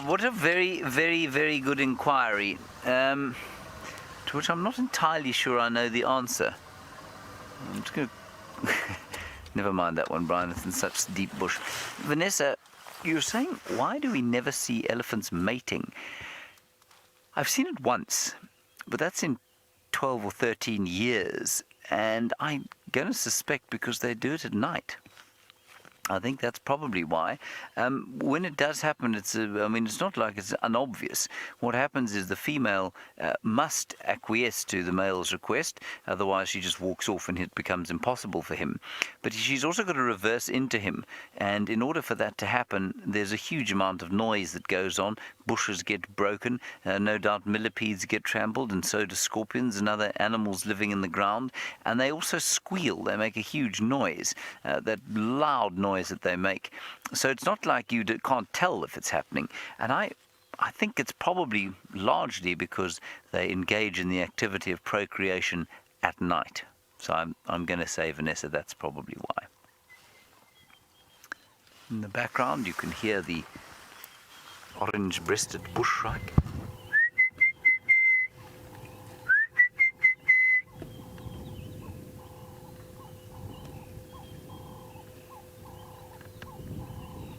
What a very, very, very good inquiry, to which I'm not entirely sure I know the answer. I'm just going to... Never mind that one, Brian, it's in such deep bush. Vanessa, you're saying, why do we never see elephants mating? I've seen it once, but that's in 12 or 13 years, and I'm going to suspect because they do it at night. I think that's probably why. When it does happen, it's not like it's unobvious. What happens is the female must acquiesce to the male's request, otherwise she just walks off and it becomes impossible for him. But she's also got to reverse into him, and in order for that to happen, there's a huge amount of noise that goes on. Bushes get broken, no doubt millipedes get trampled, and so do scorpions and other animals living in the ground, and they also squeal. They make a huge noise, that loud noise that they make. So it's not like you can't tell if it's happening. And I think it's probably largely because they engage in the activity of procreation at night. So I'm going to say, Vanessa, that's probably why. In the background you can hear the orange-breasted bushshrike.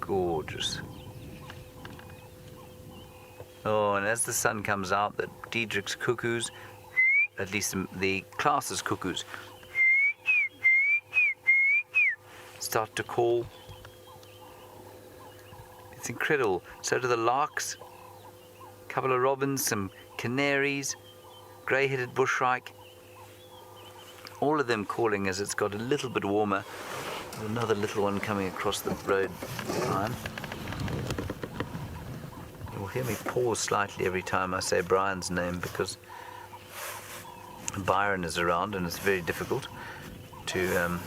Gorgeous. Oh, and as the sun comes out, the Diedrich's cuckoos, at least the class's cuckoos, start to call. It's incredible. So do the larks, a couple of robins, some canaries, grey-headed bushshrike. All of them calling as it's got a little bit warmer. There's another little one coming across the road behind. You'll hear me pause slightly every time I say Brian's name because Byron is around and it's very difficult to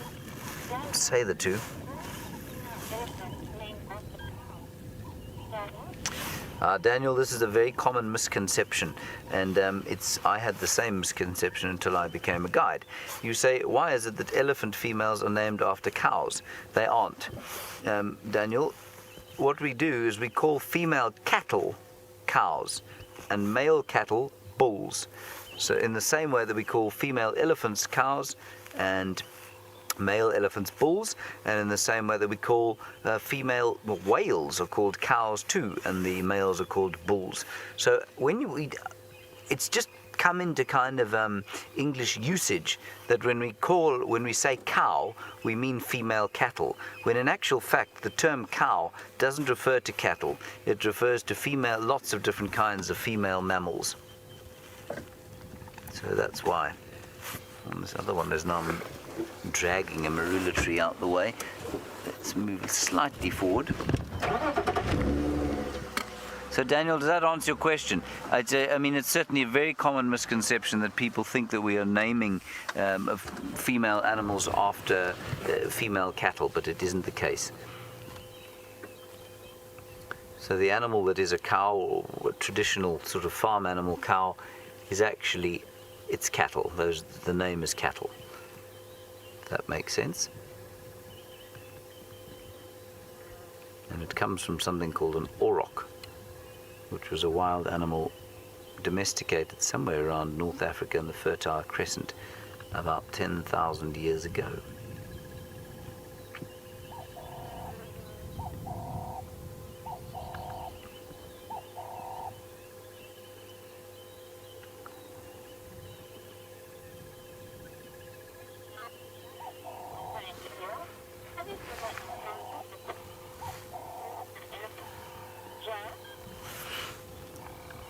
say the two. Daniel, this is a very common misconception, and I had the same misconception until I became a guide. You say, why is it that elephant females are named after cows? They aren't. Daniel, what we do is we call female cattle cows and male cattle bulls. So in the same way that we call female elephants cows and male elephants bulls, and in the same way that we call female whales are called cows too, and the males are called bulls. So when it's just come into kind of English usage that when we say cow, we mean female cattle, when in actual fact the term cow doesn't refer to cattle. It refers to lots of different kinds of female mammals. So that's why. And this other one is now dragging a marula tree out the way. Let's move slightly forward. So Daniel, does that answer your question? I'd say, it's certainly a very common misconception that people think that we are naming female animals after female cattle, but it isn't the case. So the animal that is a cow, or a traditional sort of farm animal cow, is actually, it's cattle. The name is cattle. That makes sense. And it comes from something called an auroch, which was a wild animal domesticated somewhere around North Africa and the Fertile Crescent about 10,000 years ago.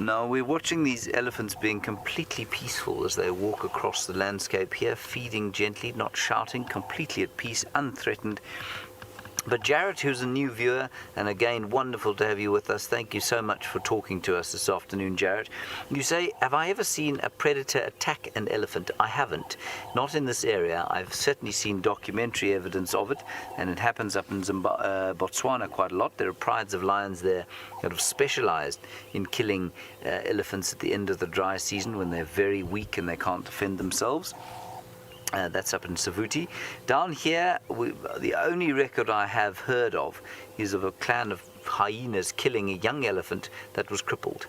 Now we're watching these elephants being completely peaceful as they walk across the landscape here, feeding gently, not shouting, completely at peace, unthreatened. But Jarrett, who's a new viewer, and again, wonderful to have you with us. Thank you so much for talking to us this afternoon, Jarrett. You say, have I ever seen a predator attack an elephant? I haven't. Not in this area. I've certainly seen documentary evidence of it, and it happens up in Botswana quite a lot. There are prides of lions there that have specialized in killing elephants at the end of the dry season when they're very weak and they can't defend themselves. That's up in Savuti. Down here, the only record I have heard of is of a clan of hyenas killing a young elephant that was crippled.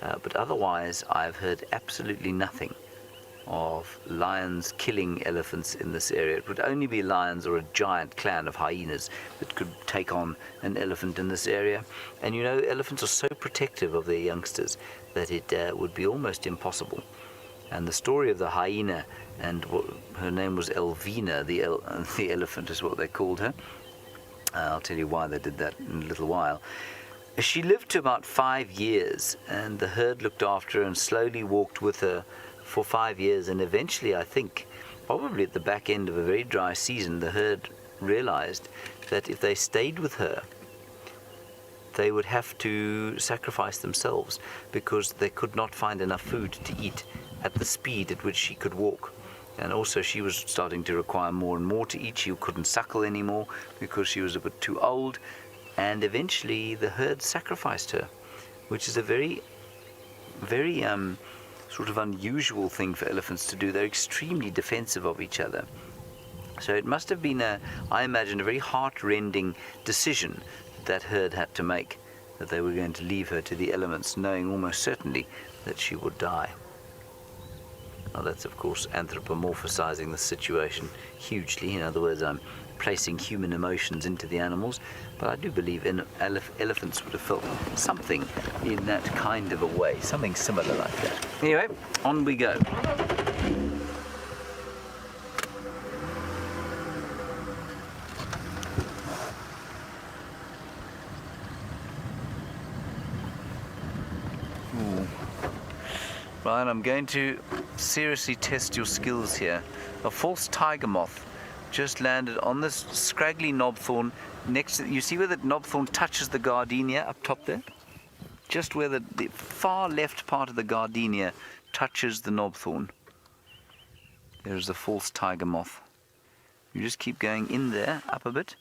But otherwise, I've heard absolutely nothing of lions killing elephants in this area. It would only be lions or a giant clan of hyenas that could take on an elephant in this area. And you know, elephants are so protective of their youngsters that it would be almost impossible. And the story of the hyena, and her name was Elvina, the elephant is what they called her. I'll tell you why they did that in a little while. She lived to about 5 years, and the herd looked after her and slowly walked with her for 5 years. And eventually, I think, probably at the back end of a very dry season, the herd realized that if they stayed with her, they would have to sacrifice themselves because they could not find enough food to eat at the speed at which she could walk. And also she was starting to require more and more to eat. She couldn't suckle anymore because she was a bit too old. And eventually the herd sacrificed her, which is a very, very sort of unusual thing for elephants to do. They're extremely defensive of each other. So it must have been, I imagine, a very heart-rending decision that herd had to make, that they were going to leave her to the elements, knowing almost certainly that she would die. Now that's, of course, anthropomorphizing the situation hugely. In other words, I'm placing human emotions into the animals, but I do believe elephants would have felt something in that kind of a way, something similar like that. Anyway, on we go. Brian, I'm going to seriously test your skills here. A false tiger moth just landed on this scraggly knobthorn next to, you see where the knobthorn touches the gardenia up top there? Just where the far left part of the gardenia touches the knobthorn. There's the false tiger moth. You just keep going in there, up a bit,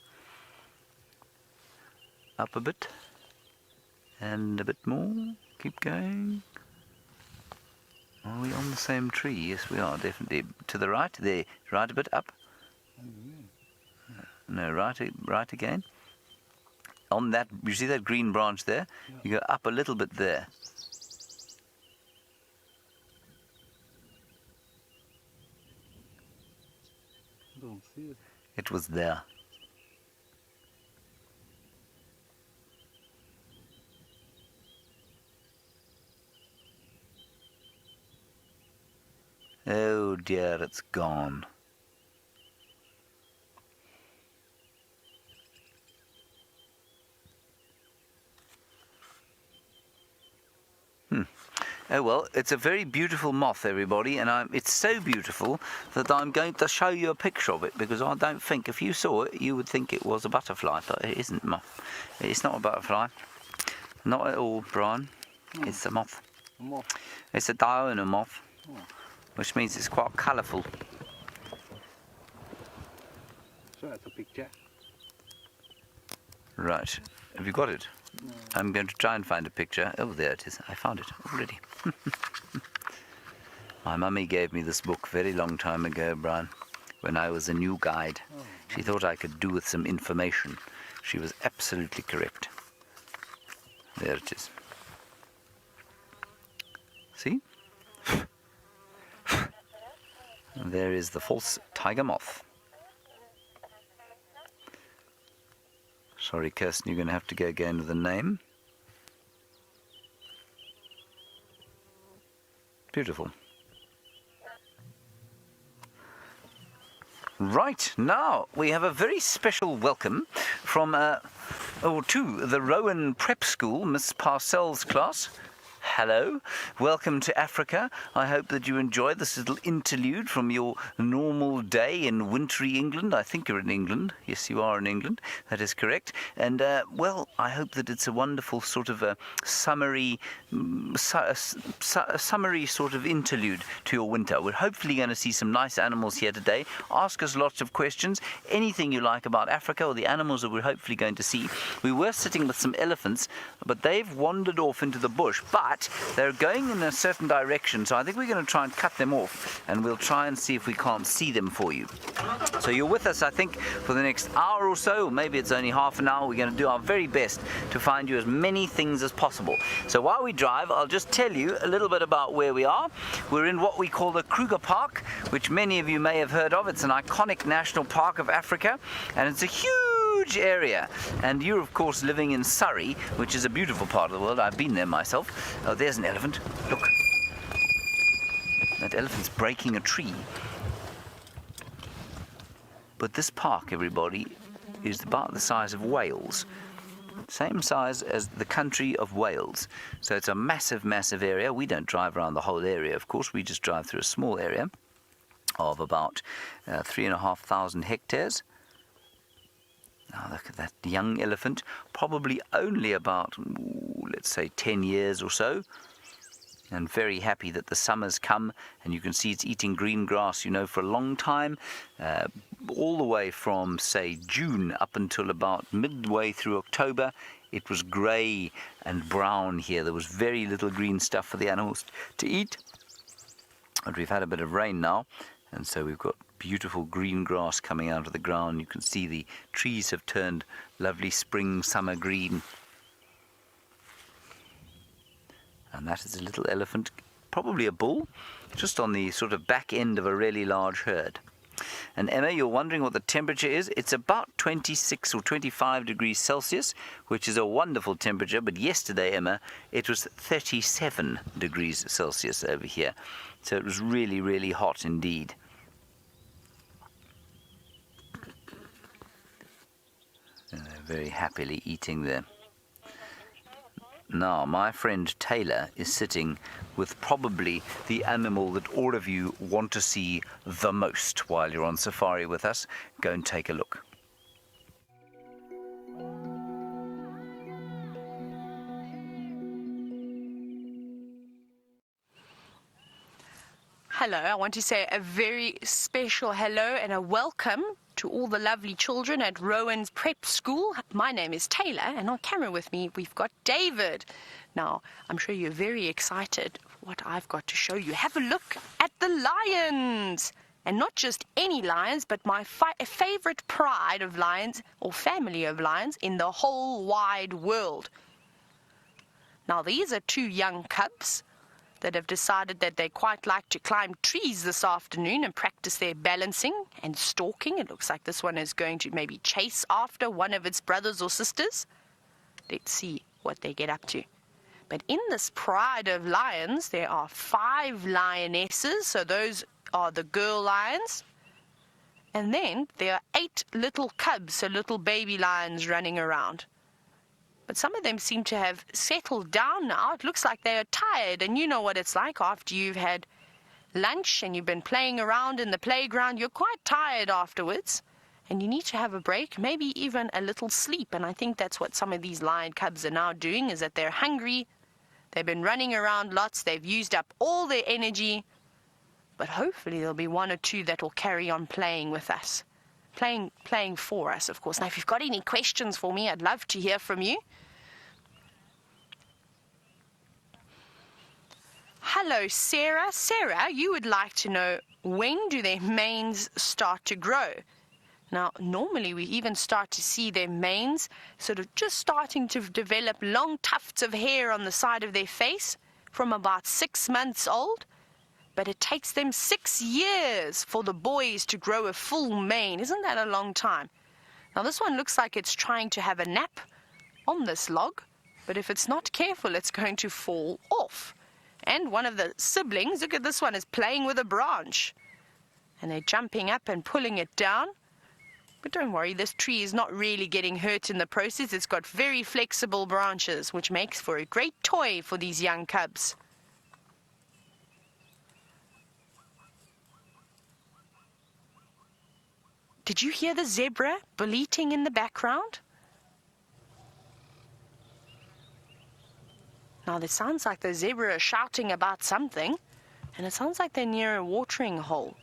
and a bit more. Keep going. Are we on the same tree? Yes, we are, definitely. To the right, there. Right a bit, up. No, right again. On that, you see that green branch there? Yeah. You go up a little bit there. I don't see it. It was there. Oh dear, it's gone. Oh well, it's a very beautiful moth, everybody, and it's so beautiful that I'm going to show you a picture of it, because I don't think, if you saw it, you would think it was a butterfly, but it isn't. It's not a butterfly. Not at all, Brian. It's a moth. A moth? It's a diurnal moth, which means it's quite colourful. So that's a picture. Right. Have you got it? No. I'm going to try and find a picture. Oh, there it is. I found it already. My mummy gave me this book very long time ago, Brian, when I was a new guide. Oh. She thought I could do with some information. She was absolutely correct. There it is. See? And there is the false tiger moth. Sorry, Kirsten, you're going to have to go again with the name. Beautiful. Right, now we have a very special welcome from to the Rowan Prep School, Miss Parcell's class. Hello, welcome to Africa. I hope that you enjoyed this little interlude from your normal day in wintry England. I think you're in England. Yes, you are in England. That is correct. And, well, I hope that it's a wonderful sort of a summery sort of interlude to your winter. We're hopefully going to see some nice animals here today. Ask us lots of questions. Anything you like about Africa or the animals that we're hopefully going to see. We were sitting with some elephants, but they've wandered off into the bush. But they're going in a certain direction, so I think we're going to try and cut them off, and we'll try and see if we can't see them for you. So you're with us, I think, for the next hour or so, or maybe it's only half an hour. We're going to do our very best to find you as many things as possible. So while we drive, I'll just tell you a little bit about where we are. We're in what we call the Kruger Park, which many of you may have heard of. It's an iconic national park of Africa, and it's a huge area. And you're of course living in Surrey, which is a beautiful part of the world. I've been there myself. Oh, there's an elephant. Look. That elephant's breaking a tree. But this park, everybody, is about the size of Wales. Same size as the country of Wales. So it's a massive, massive area. We don't drive around the whole area, of course. We just drive through a small area of about 3,500 hectares. Now look at that young elephant, probably only about, let's say, 10 years or so. And very happy that the summer's come, and you can see it's eating green grass, you know, for a long time. All the way from, say, June up until about midway through October, it was grey and brown here. There was very little green stuff for the animals to eat. But we've had a bit of rain now, and so we've got beautiful green grass coming out of the ground. You can see the trees have turned lovely spring, summer green. And that is a little elephant, probably a bull, just on the sort of back end of a really large herd. And Emma, you're wondering what the temperature is? It's about 26 or 25 degrees Celsius, which is a wonderful temperature. But yesterday, Emma, it was 37 degrees Celsius over here. So it was really, really hot indeed. And they're very happily eating there. Now, my friend Taylor is sitting with probably the animal that all of you want to see the most while you're on safari with us. Go and take a look. Hello, I want to say a very special hello and a welcome to all the lovely children at Rowan's Prep School. My name is Taylor, and on camera with me we've got David. Now, I'm sure you're very excited for what I've got to show you. Have a look at the lions! And not just any lions, but my favorite pride of lions, or family of lions, in the whole wide world. Now, these are two young cubs that have decided that they quite like to climb trees this afternoon and practice their balancing and stalking. It looks like this one is going to maybe chase after one of its brothers or sisters. Let's see what they get up to. But in this pride of lions, there are 5 lionesses, so those are the girl lions. And then there are 8 little cubs, so little baby lions running around. But some of them seem to have settled down now. It looks like they are tired, and you know what it's like after you've had lunch and you've been playing around in the playground. You're quite tired afterwards, and you need to have a break, maybe even a little sleep. And I think that's what some of these lion cubs are now doing, is that they're hungry. They've been running around lots. They've used up all their energy. But hopefully there'll be 1 or 2 that will carry on playing with us. Playing for us, of course. Now, if you've got any questions for me, I'd love to hear from you. Hello, Sarah. Sarah, you would like to know, when do their manes start to grow? Now, normally we even start to see their manes sort of just starting to develop long tufts of hair on the side of their face from about 6 months old. But it takes them 6 years for the boys to grow a full mane. Isn't that a long time? Now, this one looks like it's trying to have a nap on this log, but if it's not careful, it's going to fall off. And one of the siblings, look at this one, is playing with a branch. And they're jumping up and pulling it down. But don't worry, this tree is not really getting hurt in the process. It's got very flexible branches, which makes for a great toy for these young cubs. Did you hear the zebra bleating in the background? Now, it sounds like the zebra are shouting about something, and it sounds like they're near a watering hole.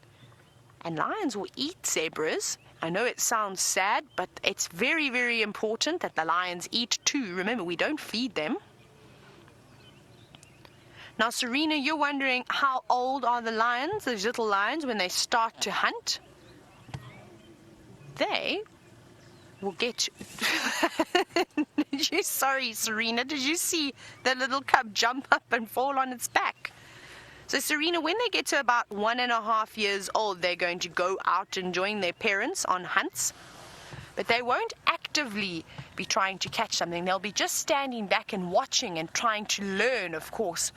And lions will eat zebras. I know it sounds sad, but it's very, very important that the lions eat too. Remember, we don't feed them. Now, Serena, you're wondering, how old are the lions, those little lions, when they start to hunt? They will get... Sorry, Serena, did you see the little cub jump up and fall on its back? So, Serena, when they get to about 1.5 years old, they're going to go out and join their parents on hunts. But they won't actively be trying to catch something. They'll be just standing back and watching and trying to learn, of course,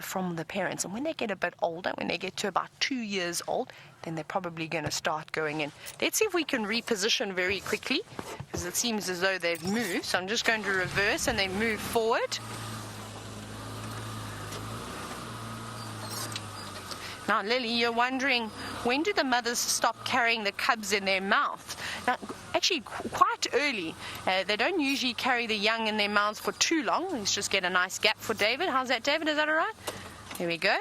from the parents. And when they get a bit older, when they get to about 2 years old, then they're probably going to start going in. Let's see if we can reposition very quickly, because it seems as though they've moved. So I'm just going to reverse and then move forward. Now, Lily, you're wondering, when do the mothers stop carrying the cubs in their mouth? Now, actually, quite early. They don't usually carry the young in their mouths for too long. Let's just get a nice gap for David. How's that, David? Is that all right? There we go.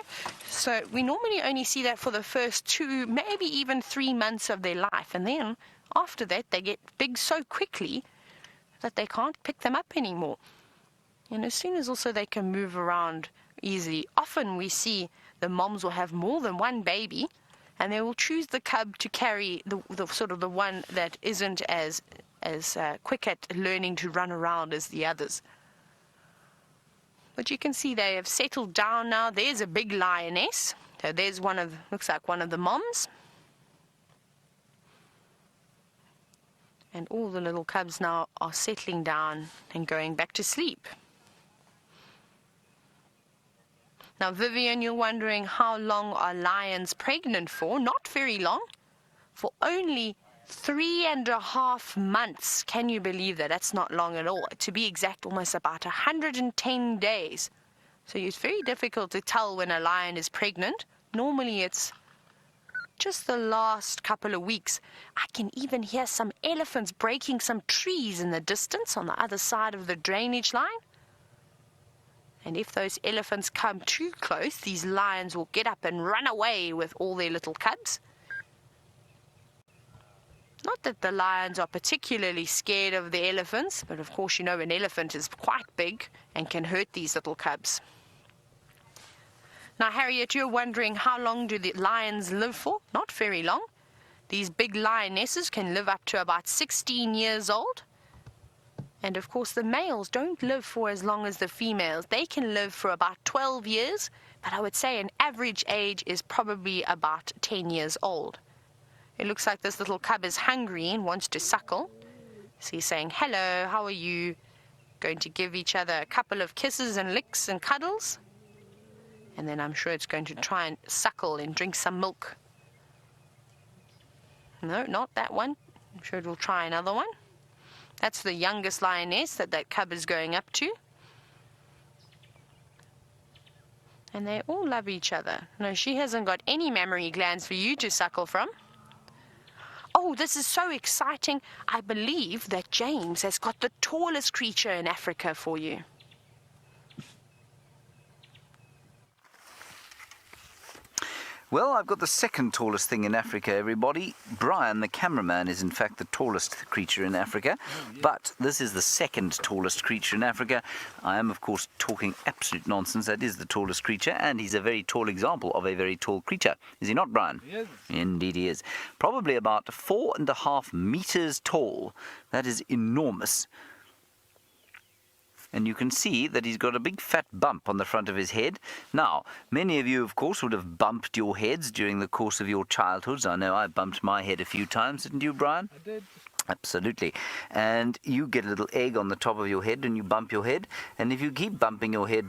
So we normally only see that for the first 2, maybe even 3 months of their life. And then after that, they get big so quickly that they can't pick them up anymore. And as soon as also they can move around easily, often we see the moms will have more than one baby, and they will choose the cub to carry the sort of the one that isn't as quick at learning to run around as the others. But you can see they have settled down now. There's a big lioness. So there's looks like one of the moms. And all the little cubs now are settling down and going back to sleep. Now, Vivian, you're wondering how long are lions pregnant for? Not very long. For only 3.5 months. Can you believe that? That's not long at all. To be exact, almost about 110 days. So it's very difficult to tell when a lion is pregnant. Normally it's just the last couple of weeks. I can even hear some elephants breaking some trees in the distance on the other side of the drainage line. And if those elephants come too close, these lions will get up and run away with all their little cubs. Not that the lions are particularly scared of the elephants, but of course you know an elephant is quite big and can hurt these little cubs. Now, Harriet, you're wondering how long do the lions live for? Not very long. These big lionesses can live up to about 16 years old. And of course, the males don't live for as long as the females. They can live for about 12 years, but I would say an average age is probably about 10 years old. It looks like this little cub is hungry and wants to suckle. So he's saying, hello, how are you? Going to give each other a couple of kisses and licks and cuddles. And then I'm sure it's going to try and suckle and drink some milk. No, not that one. I'm sure it will try another one. That's the youngest lioness that cub is going up to. And they all love each other. No, she hasn't got any mammary glands for you to suckle from. Oh, this is so exciting. I believe that James has got the tallest creature in Africa for you. Well, I've got the second tallest thing in Africa, everybody. Brian, the cameraman, is in fact the tallest creature in Africa. But this is the second tallest creature in Africa. I am, of course, talking absolute nonsense. That is the tallest creature, and he's a very tall example of a very tall creature. Is he not, Brian? Yes. Indeed he is. Probably about 4.5 meters tall. That is enormous. And you can see that he's got a big fat bump on the front of his head. Now, many of you, of course, would have bumped your heads during the course of your childhoods. I know I bumped my head a few times, didn't you, Brian? I did. Absolutely. And you get a little egg on the top of your head and you bump your head. And if you keep bumping your head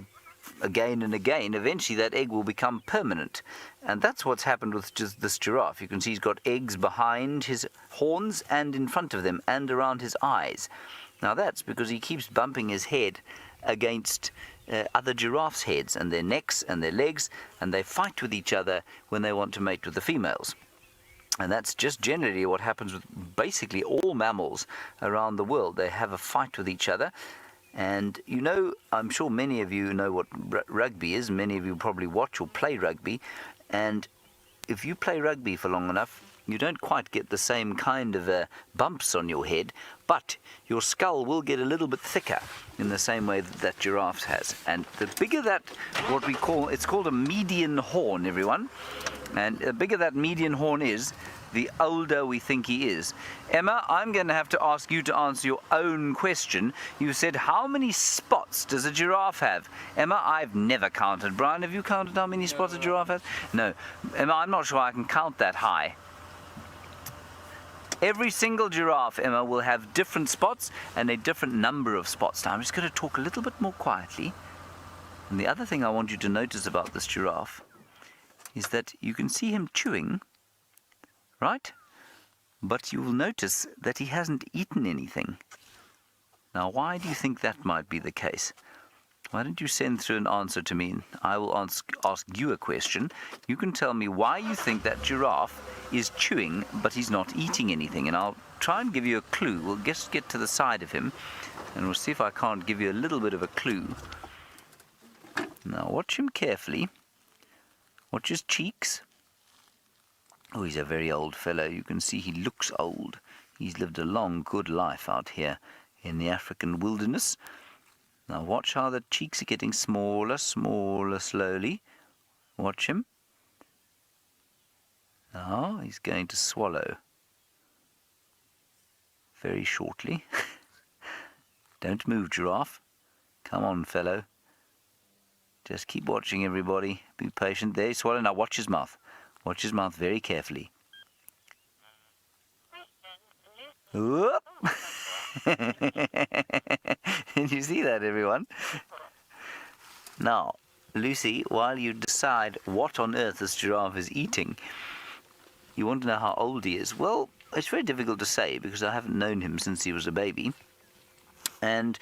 again and again, eventually that egg will become permanent. And that's what's happened with just this giraffe. You can see he's got eggs behind his horns and in front of them and around his eyes. Now that's because he keeps bumping his head against other giraffes' heads and their necks and their legs, and they fight with each other when they want to mate with the females. And that's just generally what happens with basically all mammals around the world. They have a fight with each other. And you know, I'm sure many of you know what rugby is. Many of you probably watch or play rugby. And if you play rugby for long enough, you don't quite get the same kind of bumps on your head, but your skull will get a little bit thicker in the same way that giraffes has. And the bigger that, what we call, it's called a median horn, everyone. And the bigger that median horn is, the older we think he is. Emma, I'm going to have to ask you to answer your own question. You said, how many spots does a giraffe have? Emma, I've never counted. Brian, have you counted how many spots a giraffe has? No. Emma, I'm not sure I can count that high. Every single giraffe, Emma, will have different spots and a different number of spots. Now, I'm just going to talk a little bit more quietly. And the other thing I want you to notice about this giraffe is that you can see him chewing, right? But you will notice that he hasn't eaten anything. Now, why do you think that might be the case? Why don't you send through an answer to me, and I will ask you a question. You can tell me why you think that giraffe is chewing, but he's not eating anything, and I'll try and give you a clue. We'll just get to the side of him, and we'll see if I can't give you a little bit of a clue. Now, watch him carefully. Watch his cheeks. Oh, he's a very old fellow. You can see he looks old. He's lived a long, good life out here in the African wilderness. Now watch how the cheeks are getting smaller, smaller, slowly. Watch him. Now he's going to swallow very shortly. Don't move, giraffe. Come on, fellow. Just keep watching, everybody. Be patient. There, he's swallowing. Now watch his mouth. Watch his mouth very carefully. Whoop. Did you see that, everyone? Now, Lucy, while you decide what on earth this giraffe is eating, you want to know how old he is. Well, it's very difficult to say because I haven't known him since he was a baby. And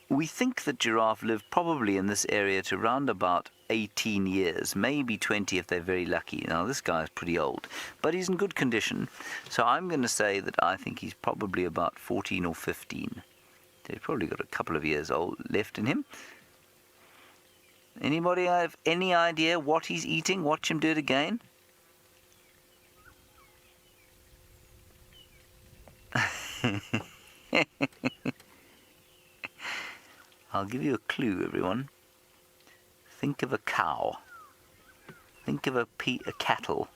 we think that giraffe live probably in this area to around about 18 years, maybe 20 if they're very lucky. Now, this guy is pretty old, but he's in good condition. So I'm going to say that I think he's probably about 14 or 15. So he's probably got a couple of years old left in him. Anybody have any idea what he's eating? Watch him do it again. I'll give you a clue, everyone. Think of a cow. Think of a cattle.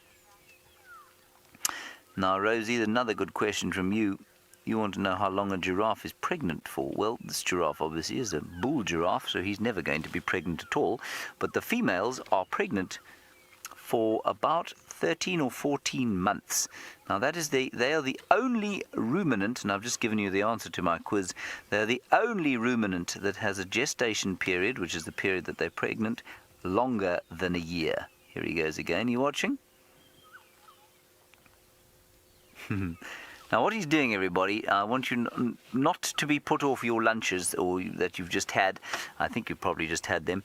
Now, Rosie, another good question from you. You want to know how long a giraffe is pregnant for. Well, this giraffe obviously is a bull giraffe, so he's never going to be pregnant at all. But the females are pregnant for about 13 or 14 months. Now, they are the only ruminant, and I've just given you the answer to my quiz, they're the only ruminant that has a gestation period, which is the period that they're pregnant, longer than a year. Here he goes again. You watching? Now, what he's doing, everybody, I want you not to be put off your lunches or that you've just had. I think you've probably just had them.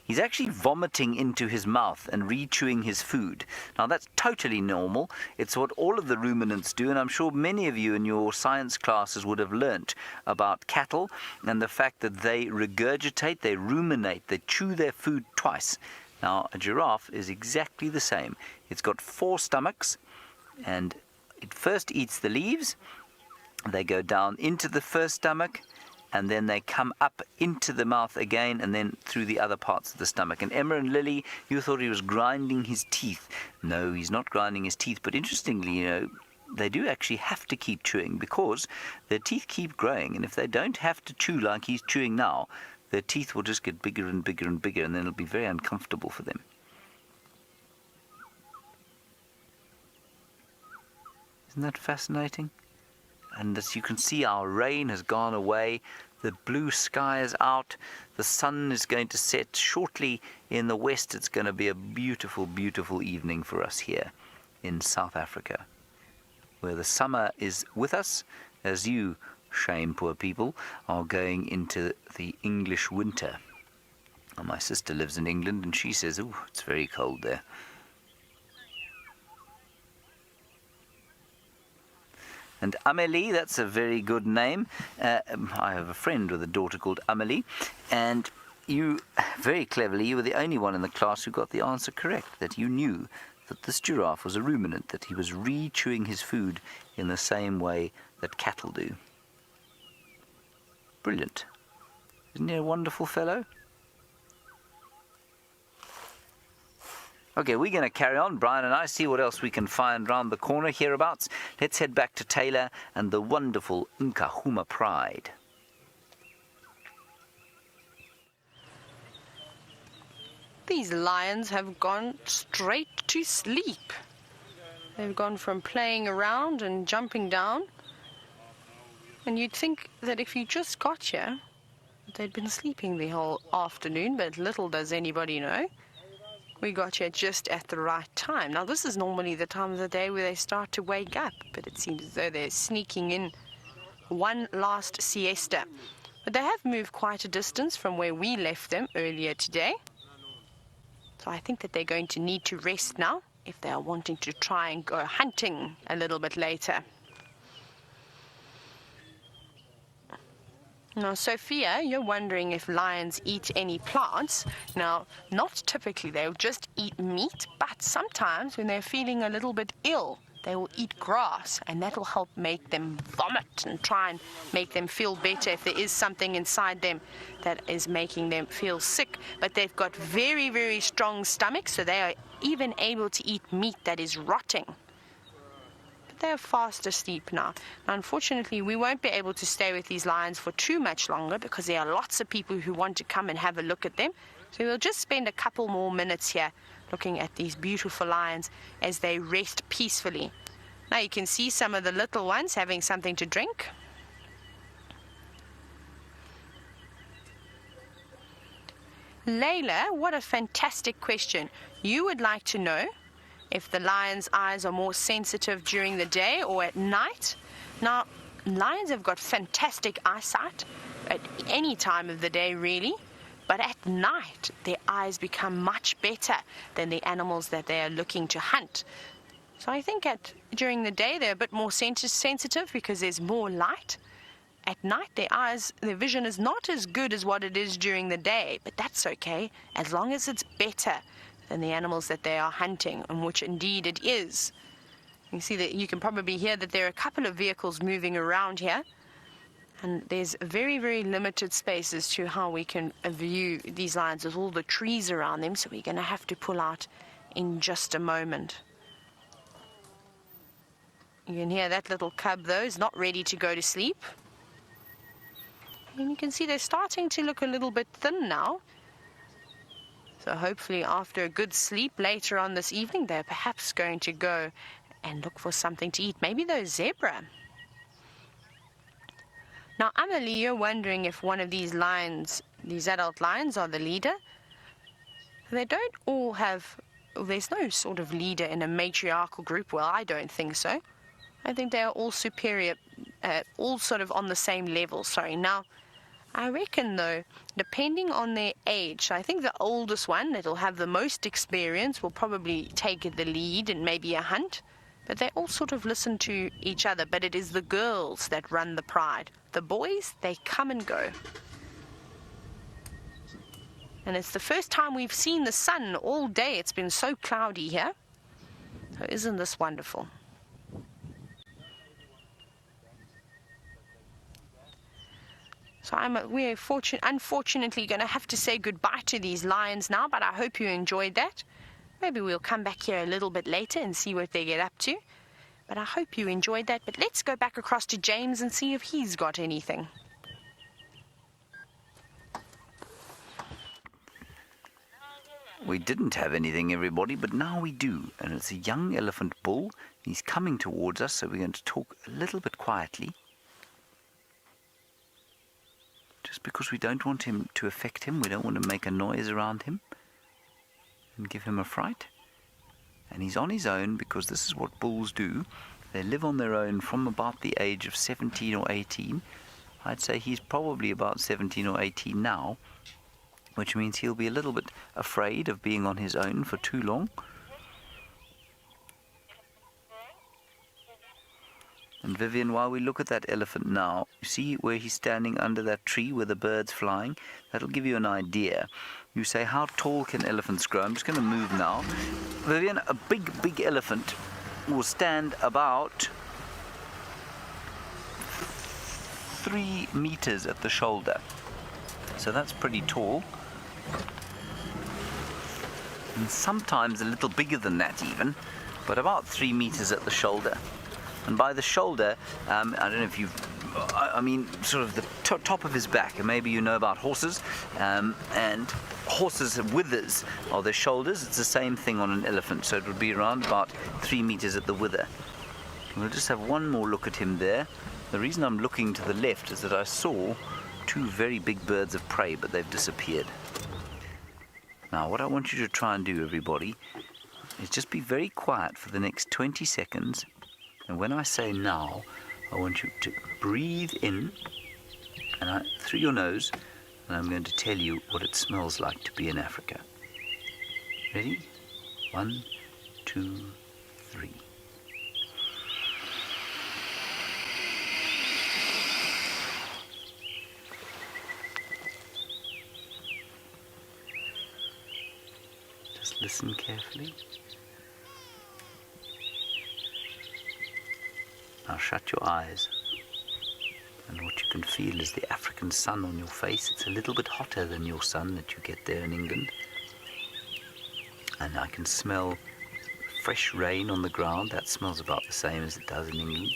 He's actually vomiting into his mouth and re-chewing his food. Now, that's totally normal. It's what all of the ruminants do, and I'm sure many of you in your science classes would have learnt about cattle and the fact that they regurgitate, they ruminate, they chew their food twice. Now, a giraffe is exactly the same. It's got 4 stomachs, and it first eats the leaves, they go down into the first stomach, and then they come up into the mouth again, and then through the other parts of the stomach. And Emma and Lily, you thought he was grinding his teeth. No, he's not grinding his teeth, but interestingly, they do actually have to keep chewing because their teeth keep growing, and if they don't have to chew like he's chewing now, their teeth will just get bigger and bigger and bigger, and then it'll be very uncomfortable for them. Isn't that fascinating? And as you can see, our rain has gone away. The blue sky is out. The sun is going to set shortly in the west. It's going to be a beautiful, beautiful evening for us here in South Africa, where the summer is with us, as you, shame poor people, are going into the English winter. And my sister lives in England, and she says, "Oh, it's very cold there." And Amélie, that's a very good name. I have a friend with a daughter called Amélie, and you, very cleverly, you were the only one in the class who got the answer correct, that you knew that this giraffe was a ruminant, that he was re-chewing his food in the same way that cattle do. Brilliant. Isn't he a wonderful fellow? Okay, we're going to carry on, Brian and I, see what else we can find round the corner hereabouts. Let's head back to Taylor and the wonderful Nkahuma Pride. These lions have gone straight to sleep. They've gone from playing around and jumping down. And you'd think that if you just got here, they'd been sleeping the whole afternoon, but little does anybody know. We got here just at the right time. Now, this is normally the time of the day where they start to wake up, but it seems as though they're sneaking in one last siesta. But they have moved quite a distance from where we left them earlier today. So I think that they're going to need to rest now if they are wanting to try and go hunting a little bit later. Now, Sophia, you're wondering if lions eat any plants. Now, not typically. They'll just eat meat, but sometimes when they're feeling a little bit ill, they will eat grass, and that will help make them vomit and try and make them feel better if there is something inside them that is making them feel sick. But they've got very, very strong stomachs, so they are even able to eat meat that is rotting. They're fast asleep now. Unfortunately, we won't be able to stay with these lions for too much longer because there are lots of people who want to come and have a look at them. So we'll just spend a couple more minutes here looking at these beautiful lions as they rest peacefully. Now you can see some of the little ones having something to drink. Layla, what a fantastic question. You would like to know if the lion's eyes are more sensitive during the day or at night. Now, lions have got fantastic eyesight at any time of the day, really. But at night, their eyes become much better than the animals that they are looking to hunt. So I think during the day, they're a bit more sensitive because there's more light. At night, their vision is not as good as what it is during the day, but that's okay, as long as it's better than the animals that they are hunting, and which indeed it is. You see that you can probably hear that there are a couple of vehicles moving around here, and there's very, very limited space as to how we can view these lions with all the trees around them, so we're going to have to pull out in just a moment. You can hear that little cub, though, is not ready to go to sleep. And you can see they're starting to look a little bit thin now. So hopefully after a good sleep later on this evening, they're perhaps going to go and look for something to eat. Maybe those zebra. Now, Amelie, you're wondering if one of these lions, these adult lions, are the leader. They don't all have, there's no sort of leader in a matriarchal group. Well, I don't think so. I think they are all superior, all sort of on the same level. Sorry. Now, I reckon, though, depending on their age, I think the oldest one that'll have the most experience will probably take the lead in maybe a hunt. But they all sort of listen to each other. But it is the girls that run the pride. The boys, they come and go. And it's the first time we've seen the sun all day. It's been so cloudy here. So isn't this wonderful? So we're unfortunately going to have to say goodbye to these lions now, but I hope you enjoyed that. Maybe we'll come back here a little bit later and see what they get up to. But I hope you enjoyed that. But let's go back across to James and see if he's got anything. We didn't have anything, everybody, but now we do. And it's a young elephant bull. He's coming towards us, so we're going to talk a little bit quietly. Just because we don't want him to affect him. We don't want to make a noise around him and give him a fright. And he's on his own because this is what bulls do. They live on their own from about the age of 17 or 18. I'd say he's probably about 17 or 18 now, which means he'll be a little bit afraid of being on his own for too long. And Vivian, while we look at that elephant now, you see where he's standing under that tree where the bird's flying? That'll give you an idea. You say, how tall can elephants grow? I'm just going to move now. Vivian, a big elephant will stand about 3 meters at the shoulder. So that's pretty tall. And sometimes a little bigger than that even, but about 3 meters at the shoulder. And by the shoulder, I don't know if I mean sort of the top of his back. And maybe you know about horses, and horses' withers are their shoulders. It's the same thing on an elephant, so it would be around about 3 meters at the wither. We'll just have one more look at him there. The reason I'm looking to the left is that I saw 2 very big birds of prey, but they've disappeared. Now, what I want you to try and do, everybody, is just be very quiet for the next 20 seconds. And when I say now, I want you to breathe in through your nose, and I'm going to tell you what it smells like to be in Africa. Ready? 1, 2, 3. Just listen carefully. Now shut your eyes, and what you can feel is the African sun on your face. It's a little bit hotter than your sun that you get there in England. And I can smell fresh rain on the ground. That smells about the same as it does in England.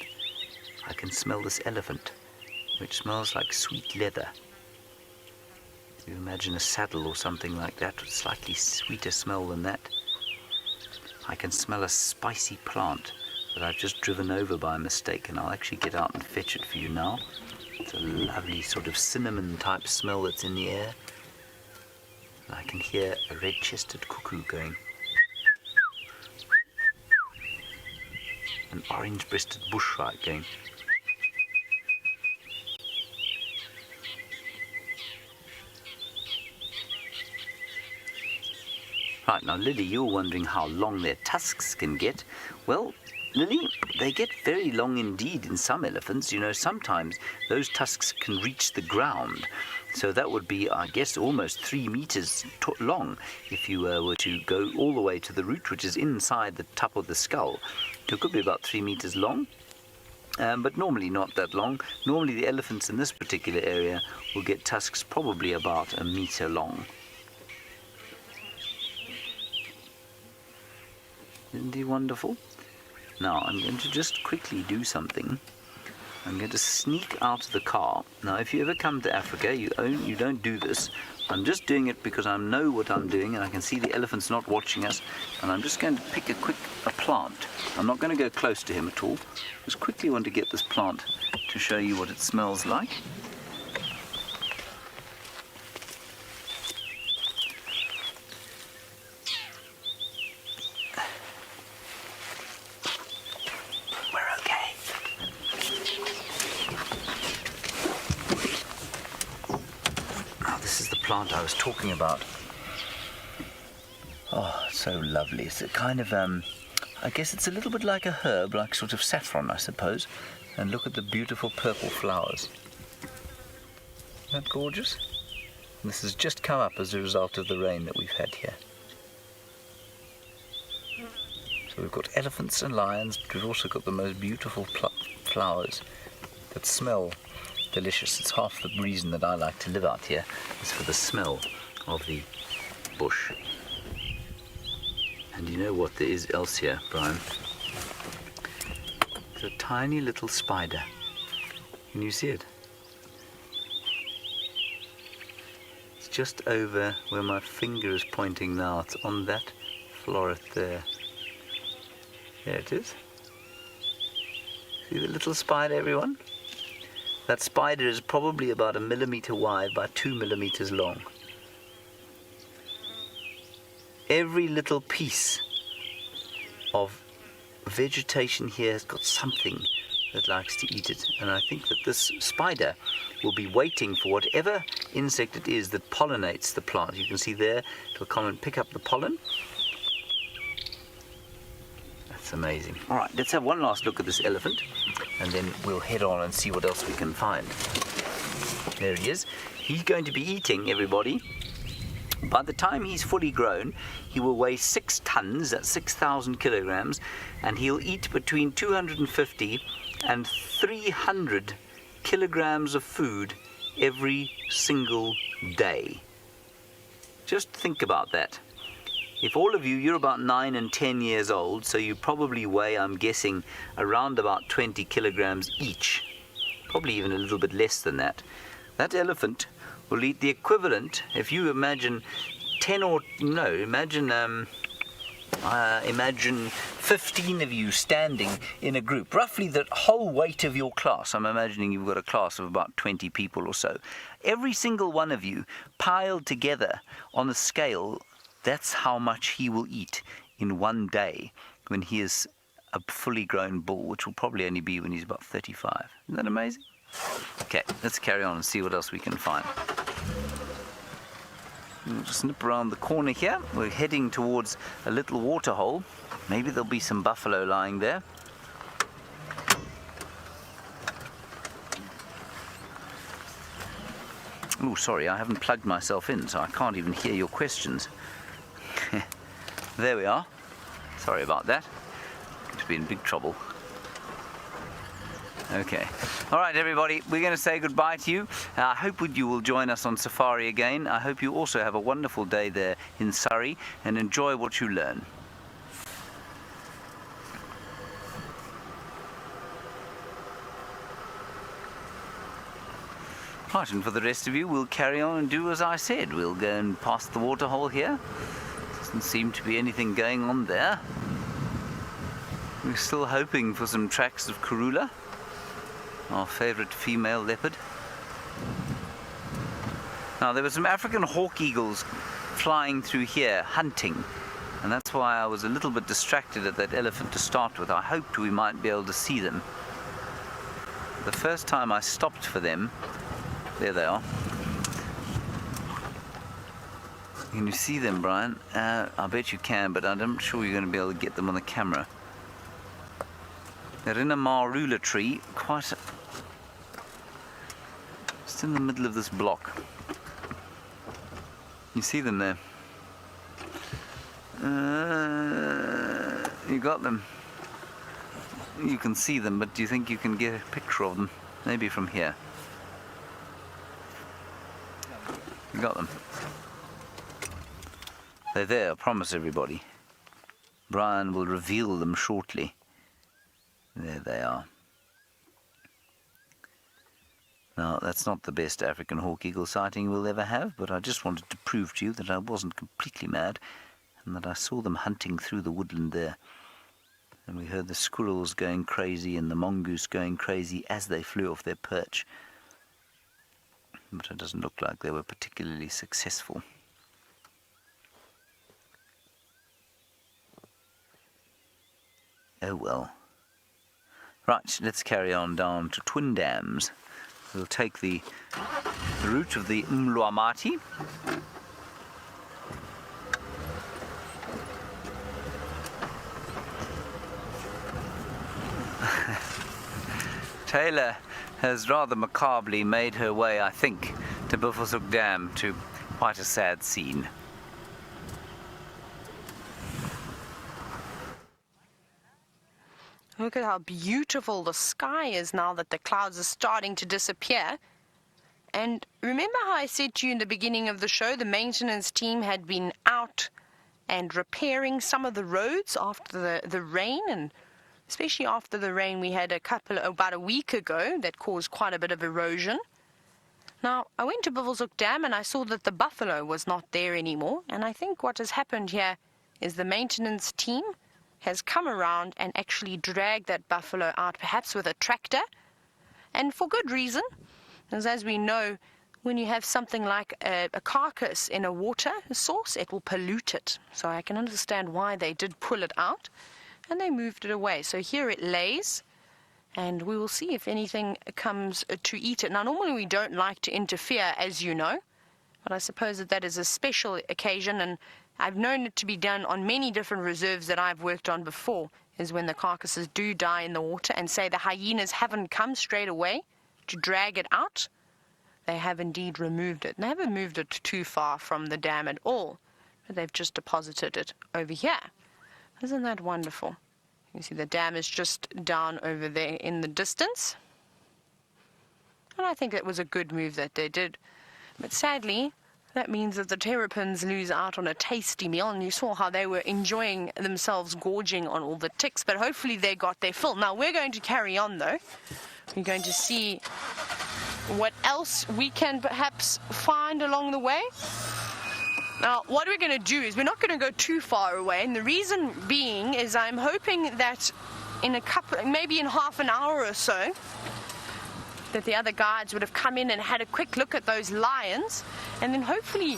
I can smell this elephant, which smells like sweet leather. You imagine a saddle or something like that with slightly sweeter smell than that. I can smell a spicy plant that I've just driven over by mistake, and I'll actually get out and fetch it for you now. It's a lovely sort of cinnamon type smell that's in the air. And I can hear a red-chested cuckoo going. An orange-breasted bushrat going. Right, now Lily, you're wondering how long their tusks can get. Well, Lily, they get very long indeed in some elephants. You know, sometimes those tusks can reach the ground. So that would be, I guess, almost 3 meters long if you were to go all the way to the root, which is inside the top of the skull. It could be about 3 meters long, but normally not that long. Normally the elephants in this particular area will get tusks probably about 1 meter long. Isn't he wonderful? Now I'm going to just quickly do something. I'm going to sneak out of the car. Now if you ever come to Africa, you don't do this. I'm just doing it because I know what I'm doing, and I can see the elephant's not watching us, and I'm just going to pick a plant. I'm not going to go close to him at all. Just quickly want to get this plant to show you what it smells like. Plant I was talking about. Oh, so lovely. It's a kind of, I guess it's a little bit like a herb, like sort of saffron, I suppose. And look at the beautiful purple flowers. Isn't that gorgeous? And this has just come up as a result of the rain that we've had here. So we've got elephants and lions, but we've also got the most beautiful flowers that smell delicious. It's half the reason that I like to live out here, is for the smell of the bush. And you know what there is else here, Brian? It's a tiny little spider. Can you see it? It's just over where my finger is pointing now. It's on that floret there. There it is. See the little spider, everyone? That spider is probably about 1 millimeter wide by 2 millimeters long. Every little piece of vegetation here has got something that likes to eat it. And I think that this spider will be waiting for whatever insect it is that pollinates the plant. You can see there, it'll come and pick up the pollen. That's amazing. All right, let's have one last look at this elephant, and then we'll head on and see what else we can find. There he is. He's going to be eating, everybody. By the time he's fully grown, he will weigh 6 tons, that's 6,000 kilograms, and he'll eat between 250 and 300 kilograms of food every single day. Just think about that. If all of you, you're about 9 and 10 years old, so you probably weigh, I'm guessing, around about 20 kilograms each. Probably even a little bit less than that. That elephant will eat the equivalent, if you imagine imagine 15 of you standing in a group, roughly the whole weight of your class. I'm imagining you've got a class of about 20 people or so. Every single one of you piled together on a scale, that's how much he will eat in one day when he is a fully grown bull, which will probably only be when he's about 35. Isn't that amazing? Okay, let's carry on and see what else we can find. We'll just nip around the corner here. We're heading towards a little water hole. Maybe there'll be some buffalo lying there. Oh, sorry, I haven't plugged myself in, so I can't even hear your questions. There we are. Sorry about that. Going to be in big trouble. Okay. All right, everybody, we're going to say goodbye to you. I hope you will join us on safari again. I hope you also have a wonderful day there in Surrey and enjoy what you learn. Right, and for the rest of you, we'll carry on and do as I said. We'll go and past the water hole here. Doesn't seem to be anything going on there. We'll still hoping for some tracks of Karula, our favourite female leopard. Now, there were some African hawk eagles flying through here, hunting, and that's why I was a little bit distracted at that elephant to start with. I hoped we might be able to see them. The first time I stopped for them, there they are. Can you see them, Brian? I bet you can, but I'm not sure you're going to be able to get them on the camera. They're in a marula tree, just in the middle of this block. You see them there? You got them. You can see them, but do you think you can get a picture of them? Maybe from here. You got them. They're there, I promise everybody. Brian will reveal them shortly. There they are. Now, that's not the best African hawk eagle sighting we'll ever have, but I just wanted to prove to you that I wasn't completely mad and that I saw them hunting through the woodland there. And we heard the squirrels going crazy and the mongoose going crazy as they flew off their perch. But it doesn't look like they were particularly successful. Oh well. Right, let's carry on down to Twin Dams. We'll take the route of the Mlwamati. Taylor has rather macabrely made her way, I think, to Buffelshoek Dam, to quite a sad scene. Look at how beautiful the sky is now that the clouds are starting to disappear. And remember how I said to you in the beginning of the show, the maintenance team had been out and repairing some of the roads after the rain, and especially after the rain we had about a week ago that caused quite a bit of erosion. Now, I went to Buffelshoek Dam and I saw that the buffalo was not there anymore, and I think what has happened here is the maintenance team has come around and actually dragged that buffalo out, perhaps with a tractor, and for good reason, as we know, when you have something like a carcass in a water source, it will pollute it. So I can understand why they did pull it out, and they moved it away. So here it lays, and we will see if anything comes to eat it. Now, normally we don't like to interfere, as you know, but I suppose that is a special occasion, and I've known it to be done on many different reserves that I've worked on before, is when the carcasses do die in the water, and say the hyenas haven't come straight away to drag it out. They have indeed removed it. They haven't moved it too far from the dam at all, but they've just deposited it over here. Isn't that wonderful? You see the dam is just down over there in the distance. And I think that was a good move that they did. But sadly, that means that the terrapins lose out on a tasty meal, and you saw how they were enjoying themselves, gorging on all the ticks, but hopefully they got their fill. Now, we're going to carry on, though. We're going to see what else we can perhaps find along the way. Now, what we're going to do is we're not going to go too far away, and the reason being is I'm hoping that in maybe in half an hour or so, that the other guides would have come in and had a quick look at those lions, and then hopefully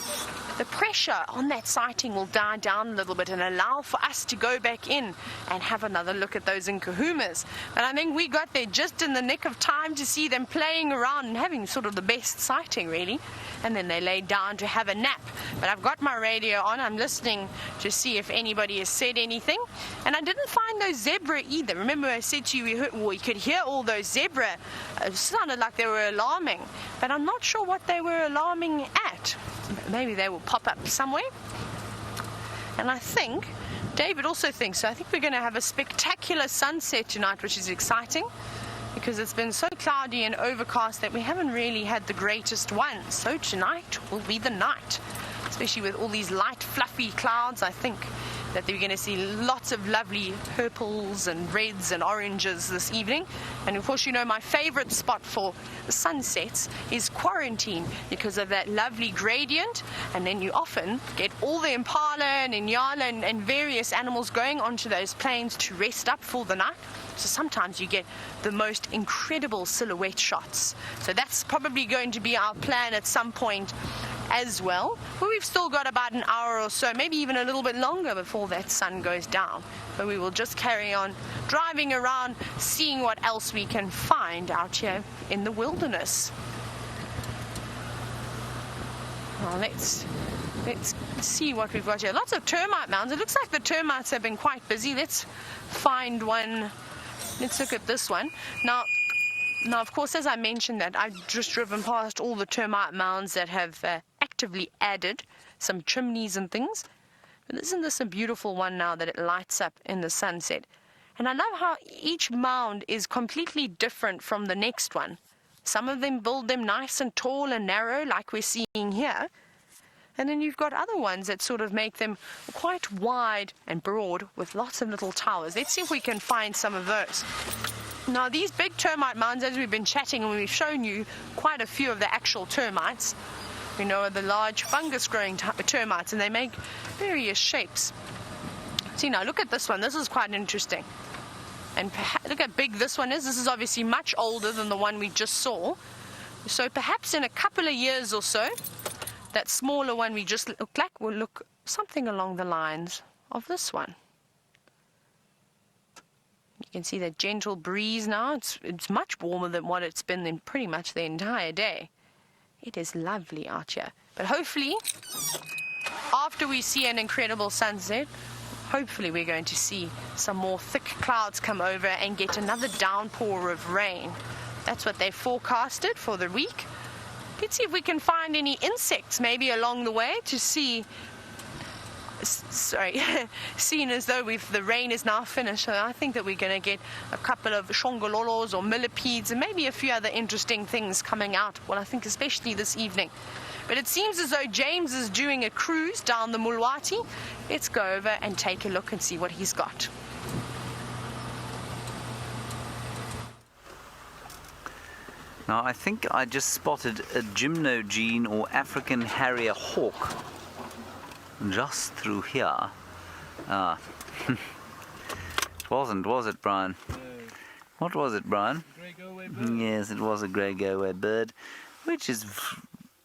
the pressure on that sighting will die down a little bit and allow for us to go back in and have another look at those Nkuhumas. And I think we got there just in the nick of time to see them playing around and having sort of the best sighting, really. And then they laid down to have a nap. But I've got my radio on, I'm listening to see if anybody has said anything. And I didn't find those zebra either. Remember I said to you we could hear all those zebra. It sounded like they were alarming, but I'm not sure what they were alarming at. Maybe they will pop up somewhere. And I think David also thinks so. I think we're going to have a spectacular sunset tonight, which is exciting, because it's been so cloudy and overcast that we haven't really had the greatest ones. So tonight will be the night, especially with all these light fluffy clouds. I think that we're going to see lots of lovely purples and reds and oranges this evening. And of course, you know, my favorite spot for the sunsets is Quarantine because of that lovely gradient, and then you often get all the impala and inyala and various animals going onto those plains to rest up for the night. So sometimes you get the most incredible silhouette shots. So that's probably going to be our plan at some point as well. But we've still got about an hour or so, maybe even a little bit longer before that sun goes down. But we will just carry on driving around, seeing what else we can find out here in the wilderness. Well, let's see what we've got here. Lots of termite mounds. It looks like the termites have been quite busy. Let's find one. Let's look at this one. Now, of course, as I mentioned that, I've just driven past all the termite mounds that have actively added some chimneys and things. But isn't this a beautiful one now that it lights up in the sunset? And I love how each mound is completely different from the next one. Some of them build them nice and tall and narrow, like we're seeing here. And then you've got other ones that sort of make them quite wide and broad with lots of little towers. Let's see if we can find some of those. Now, these big termite mounds, as we've been chatting, and we've shown you quite a few of the actual termites, we know are the large fungus-growing termites, and they make various shapes. See, now, look at this one. This is quite interesting. And look how big this one is. This is obviously much older than the one we just saw. So perhaps in a couple of years or so, that smaller one we just looked like will look something along the lines of this one. You can see that gentle breeze now. It's much warmer than what it's been in pretty much the entire day. It is lovely out here. But hopefully, after we see an incredible sunset, hopefully we're going to see some more thick clouds come over and get another downpour of rain. That's what they forecasted for the week. Let's see if we can find any insects maybe along the way to see. Seeing as though the rain is now finished, so I think that we're going to get a couple of shongololos or millipedes and maybe a few other interesting things coming out. Well, I think especially this evening. But it seems as though James is doing a cruise down the Mulwati. Let's go over and take a look and see what he's got. Now, I think I just spotted a gymnogene or African harrier hawk just through here. It wasn't, was it, Brian? No. What was it, Brian? Grey go-away bird. Yes, it was a grey go-away bird, which is,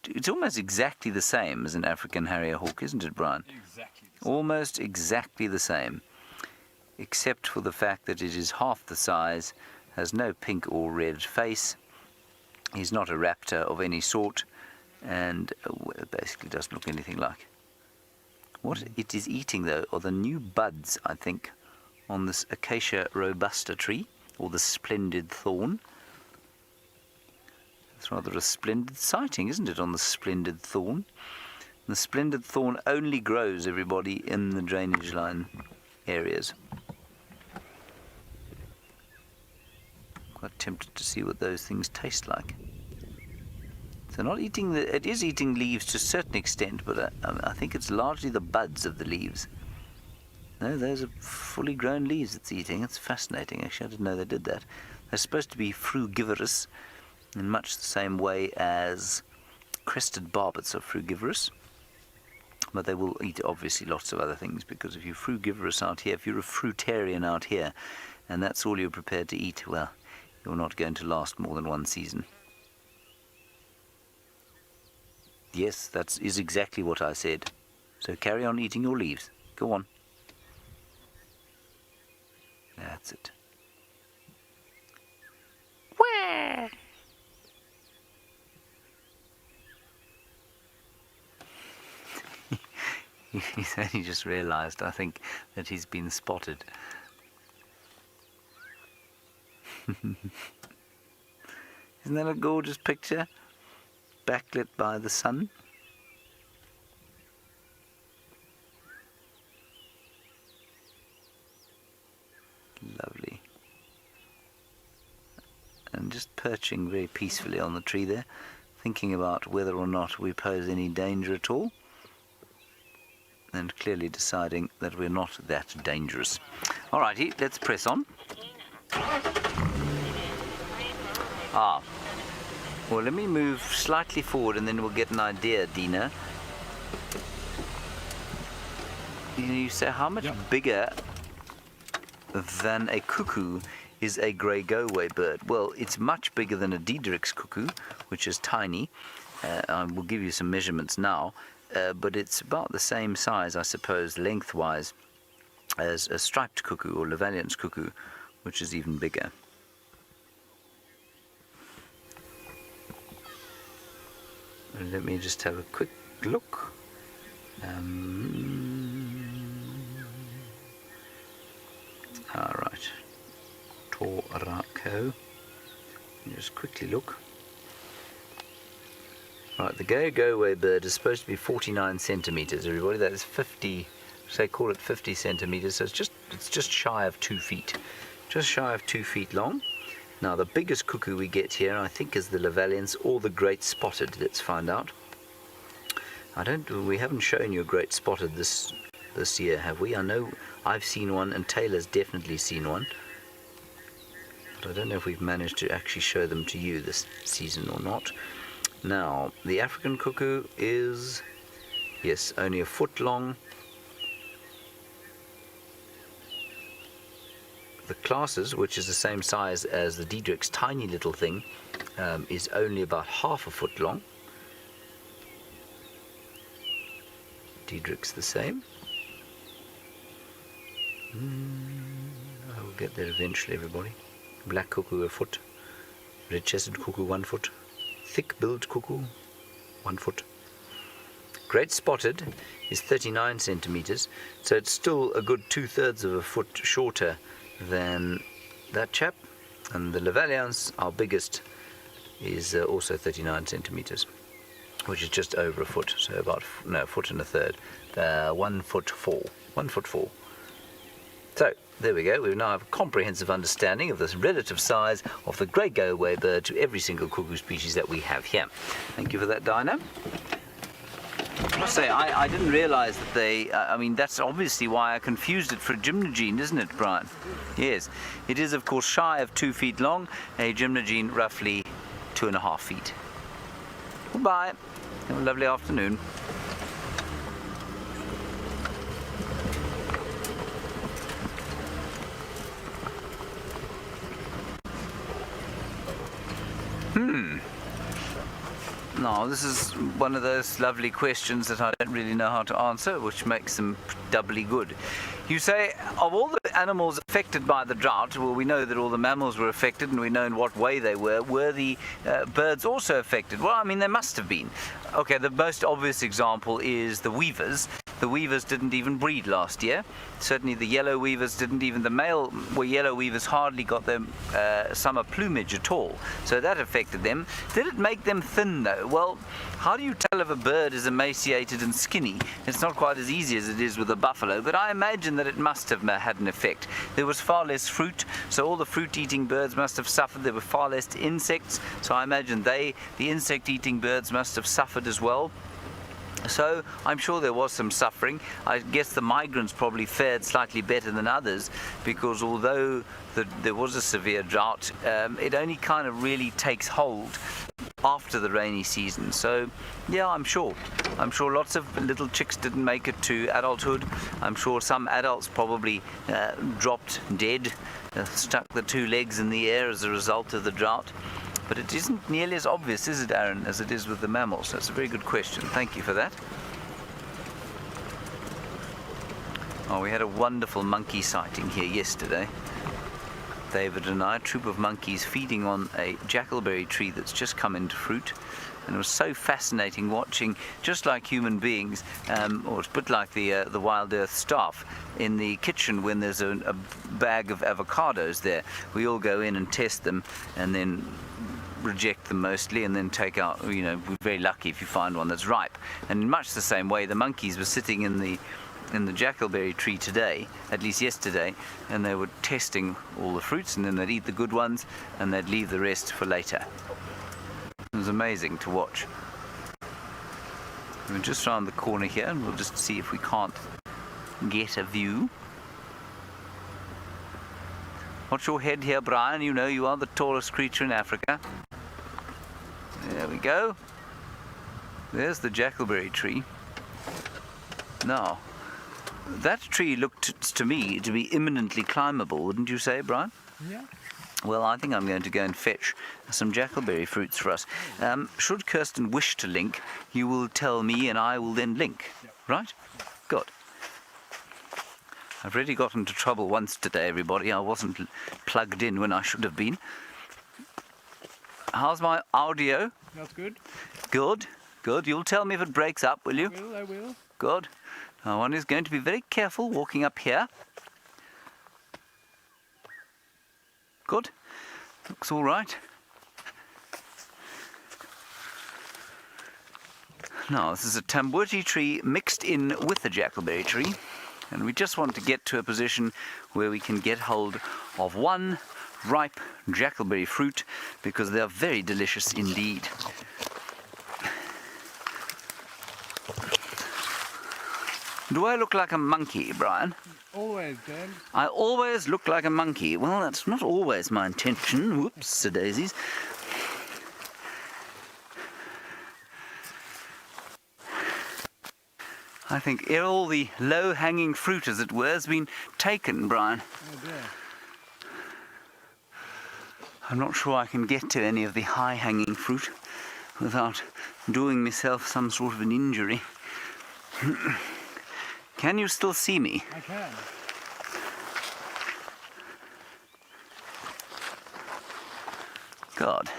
it's almost exactly the same as an African harrier hawk, isn't it, Brian? Exactly. Almost exactly the same, except for the fact that it is half the size, has no pink or red face. He's not a raptor of any sort, and basically doesn't look anything like. What it is eating, though, are the new buds, I think, on this Acacia robusta tree, or the splendid thorn. It's rather a splendid sighting, isn't it, on the splendid thorn? The splendid thorn only grows, everybody, in the drainage line areas. Quite tempted to see what those things taste like. So not eating it is eating leaves to a certain extent, but I think it's largely the buds of the leaves. No, those are fully grown leaves it's eating. It's fascinating. Actually, I didn't know they did that. They're supposed to be frugivorous in much the same way as crested barbets are frugivorous. But they will eat, obviously, lots of other things, because if you're frugivorous out here, if you're a fruitarian out here, and that's all you're prepared to eat, well, you're not going to last more than one season. Yes, that is exactly what I said. So carry on eating your leaves. Go on. That's it. Where? He's only just realised, I think, that he's been spotted. Isn't that a gorgeous picture? Backlit by the sun. Lovely. And just perching very peacefully on the tree there, thinking about whether or not we pose any danger at all. and clearly deciding that we're not that dangerous. Alrighty, let's press on. Well, let me move slightly forward and then we'll get an idea, Dina. You say, how much bigger than a cuckoo is a grey go-away bird? Well, it's much bigger than a Diederik's cuckoo, which is tiny. I will give you some measurements now, but it's about the same size, I suppose, lengthwise, as a striped cuckoo or Levalliant's cuckoo, which is even bigger. Let me just have a quick look. All right, Torako. Just quickly look. Right, the go-away bird is supposed to be 49 centimeters. Everybody, that is 50. Say, call it 50 centimeters. So it's just shy of 2 feet, just shy of 2 feet long. Now, the biggest cuckoo we get here, I think, is the Levallians or the great spotted. Let's find out. We haven't shown you a great spotted this year, have we? I know I've seen one, and Taylor's definitely seen one. But I don't know if we've managed to actually show them to you this season or not. Now, the African cuckoo is, yes, only a foot long. The classes, which is the same size as the Diederik's tiny little thing, is only about half a foot long. Diederik's the same. I will get there eventually, everybody. Black cuckoo, a foot. Red-chested cuckoo, 1 foot. Thick-billed cuckoo, 1 foot. Great spotted is 39 centimeters, so it's still a good 2/3 of a foot shorter than that chap. And the Levallians, our biggest, is also 39 centimeters, which is just over a foot, so about a foot and a third. 1 foot 4. 1 foot 4. So there we go. We now have a comprehensive understanding of this relative size of the grey go-away bird to every single cuckoo species that we have here. Thank you for that, Dinah. I must say, I didn't realize that they, I mean, that's obviously why I confused it for a gymnogene, isn't it, Brian? Yes. It is, of course, shy of 2 feet long, a gymnogene roughly 2.5 feet. Goodbye. Have a lovely afternoon. No, this is one of those lovely questions that I don't really know how to answer, which makes them doubly good. You say, of all the animals affected by the drought, well, we know that all the mammals were affected, and we know in what way they were. Were the birds also affected? Well, I mean, they must have been. Okay, the most obvious example is the weavers. The weavers didn't even breed last year. Certainly the yellow weavers didn't even. The male yellow weavers hardly got their summer plumage at all. So that affected them. Did it make them thin, though? Well, how do you tell if a bird is emaciated and skinny? It's not quite as easy as it is with a buffalo, but I imagine that it must have had an effect. There was far less fruit, so all the fruit-eating birds must have suffered. There were far less insects, so I imagine the insect-eating birds must have suffered as well. So I'm sure there was some suffering. I guess the migrants probably fared slightly better than others, because although there was a severe drought, it only kind of really takes hold after the rainy season. So yeah, I'm sure lots of little chicks didn't make it to adulthood. I'm sure some adults probably dropped dead, stuck the 2 legs in the air as a result of the drought. But it isn't nearly as obvious, is it, Aaron, as it is with the mammals? That's a very good question. Thank you for that. Oh, we had a wonderful monkey sighting here yesterday. David and I, a troop of monkeys feeding on a jackalberry tree that's just come into fruit. And it was so fascinating watching, just like human beings, or it's a bit like the Wild Earth staff in the kitchen when there's a bag of avocados there. We all go in and test them and then reject them mostly, and then take out, we're very lucky if you find one that's ripe. And in much the same way, the monkeys were sitting in the jackalberry tree today, at least yesterday, and they were testing all the fruits, and then they'd eat the good ones and they'd leave the rest for later. It was amazing to watch. We're just around the corner here, and we'll just see if we can't get a view. Watch your head here, Brian. You know you are the tallest creature in Africa. There we go. There's the jackalberry tree. Now, that tree looked to me to be imminently climbable, wouldn't you say, Brian? Yeah. Well, I think I'm going to go and fetch some jackalberry fruits for us. Should Kirsten wish to link, you will tell me and I will then link. Yep. Right? Good. I've really got into trouble once today, everybody. I wasn't plugged in when I should have been. How's my audio? That's good. Good. Good. You'll tell me if it breaks up, will you? I will. Good. Now one is going to be very careful walking up here. Good. Looks all right. Now this is a tamboti tree mixed in with a jackalberry tree. And we just want to get to a position where we can get hold of one ripe jackalberry fruit because they are very delicious indeed. Do I look like a monkey, Brian? Always, Dan. I always look like a monkey. Well, that's not always my intention. Whoops, daisies. I think all the low-hanging fruit, as it were, has been taken, Brian. Oh dear. I'm not sure I can get to any of the high-hanging fruit without doing myself some sort of an injury. Can you still see me? I can. God.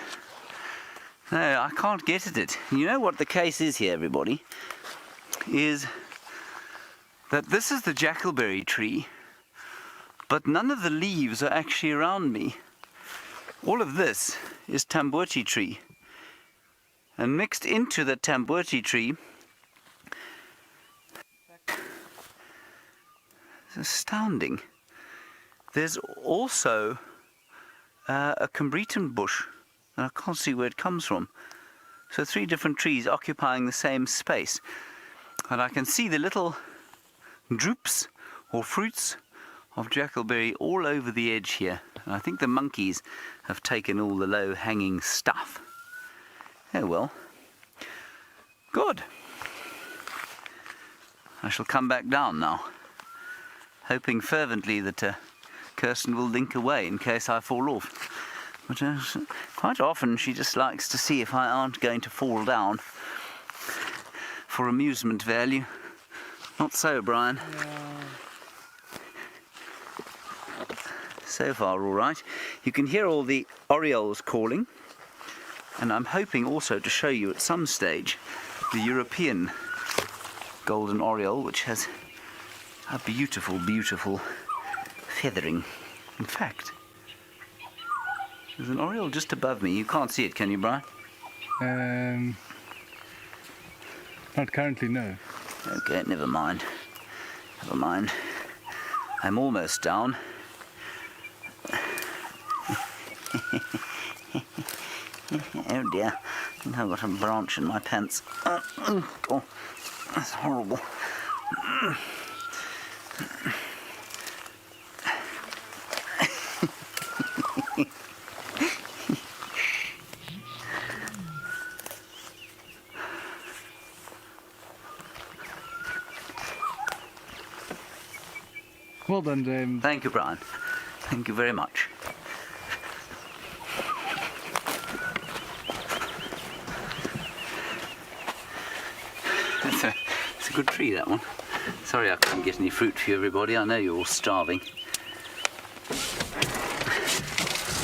No, I can't get at it. You know what the case is here, everybody? Is that this is the jackalberry tree, but none of the leaves are actually around me. All of this is tamboti tree. And mixed into the tamboti tree, it's astounding. There's also a Cambritan bush, and I can't see where it comes from. So 3 different trees occupying the same space. And I can see the little drupes or fruits of jackalberry all over the edge here. And I think the monkeys have taken all the low-hanging stuff. Oh well. Good. I shall come back down now, hoping fervently that Kirsten will link away in case I fall off. But quite often she just likes to see if I aren't going to fall down for amusement value. Not so, Brian. So far all right. You can hear all the orioles calling, and I'm hoping also to show you at some stage the European golden oriole, which has a beautiful, beautiful feathering. In fact, there's an oriole just above me. You can't see it, can you, Brian? Not currently, no. Okay, never mind. Never mind. I'm almost down. Oh dear, I think I've got a branch in my pants. Oh, that's horrible. Well done, James. Thank you, Brian. Thank you very much. It's a good tree, that one. Sorry I couldn't get any fruit for you, everybody. I know you're all starving.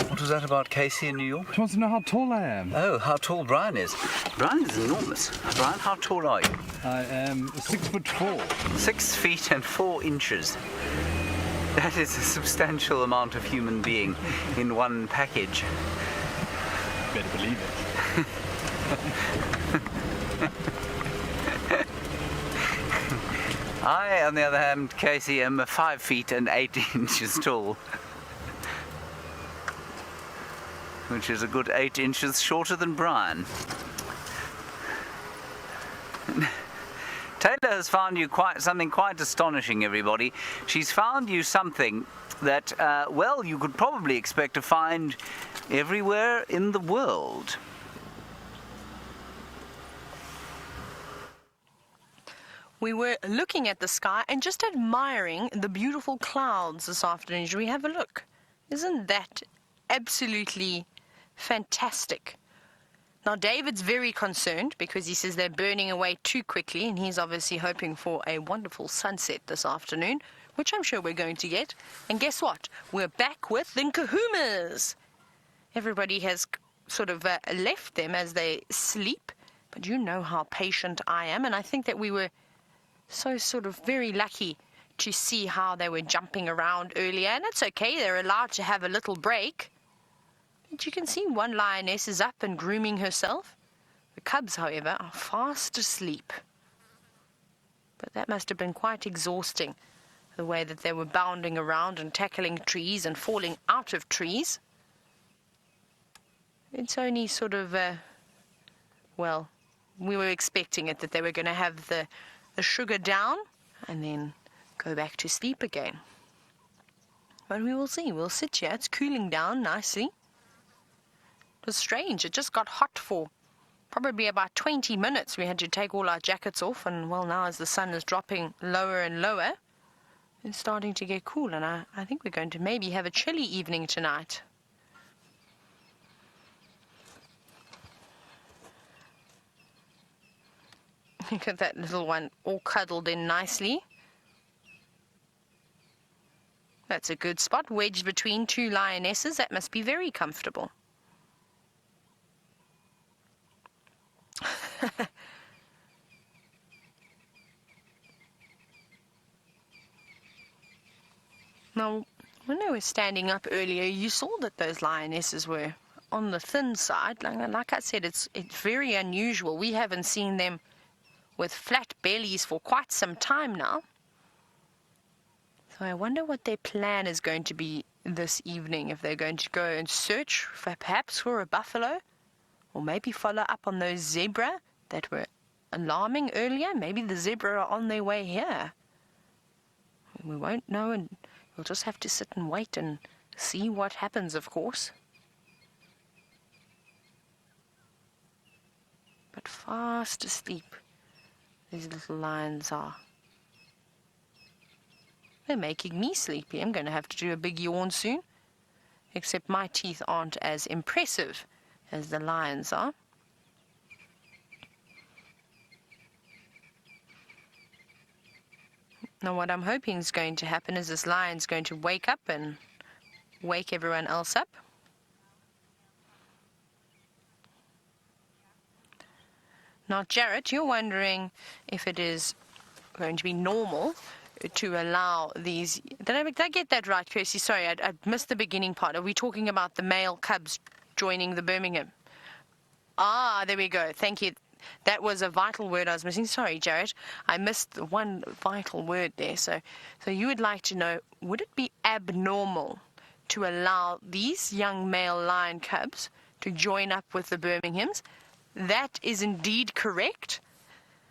What was that about Casey in New York? She wants to know how tall I am. Oh, how tall Brian is. Brian is enormous. Brian, how tall are you? I am 6'4". 6 feet and 4 inches. That is a substantial amount of human being in one package. Better believe it. I, on the other hand, Casey, am 5 feet and 8 inches tall. Which is a good 8 inches shorter than Brian. Taylor has found you something quite astonishing, everybody. She's found you something that, well, you could probably expect to find everywhere in the world. We were looking at the sky and just admiring the beautiful clouds this afternoon. Should we have a look? Isn't that absolutely fantastic? Now, David's very concerned because he says they're burning away too quickly, and he's obviously hoping for a wonderful sunset this afternoon, which I'm sure we're going to get. And guess what? We're back with the Kahumas. Everybody has sort of left them as they sleep, but you know how patient I am, and I think that we were so sort of very lucky to see how they were jumping around earlier, and it's okay, they're allowed to have a little break. But you can see one lioness is up and grooming herself. The cubs, however, are fast asleep. But that must have been quite exhausting, the way that they were bounding around and tackling trees and falling out of trees. It's only sort of, well, we were expecting it, that they were going to have the sugar down and then go back to sleep again. But we will see. We'll sit here. It's cooling down nicely. It was strange. It just got hot for probably about 20 minutes. We had to take all our jackets off, and well, now as the sun is dropping lower and lower, it's starting to get cool, and I think we're going to maybe have a chilly evening tonight. Look at that little one all cuddled in nicely. That's a good spot, wedged between two lionesses. That must be very comfortable. Now, when they were standing up earlier, you saw that those lionesses were on the thin side. Like I said, it's very unusual. We haven't seen them with flat bellies for quite some time now. So I wonder what their plan is going to be this evening, if they're going to go and search for perhaps for a buffalo, or maybe follow up on those zebra that were alarming earlier. Maybe the zebra are on their way here. We won't know, and we'll just have to sit and wait and see what happens, of course. But fast asleep, these little lions are. They're making me sleepy. I'm going to have to do a big yawn soon. Except my teeth aren't as impressive as the lions are. Now what I'm hoping is going to happen is this lion's going to wake up and wake everyone else up. Now, Jarrett, you're wondering if it is going to be normal to allow these... Did I get that right, Kirsty? Sorry, I missed the beginning part. Are we talking about the male cubs joining the Birmingham? Ah, there we go. Thank you. That was a vital word I was missing. Sorry, Jarrett. I missed one vital word there. So you would like to know, would it be abnormal to allow these young male lion cubs to join up with the Birminghams? That is indeed correct.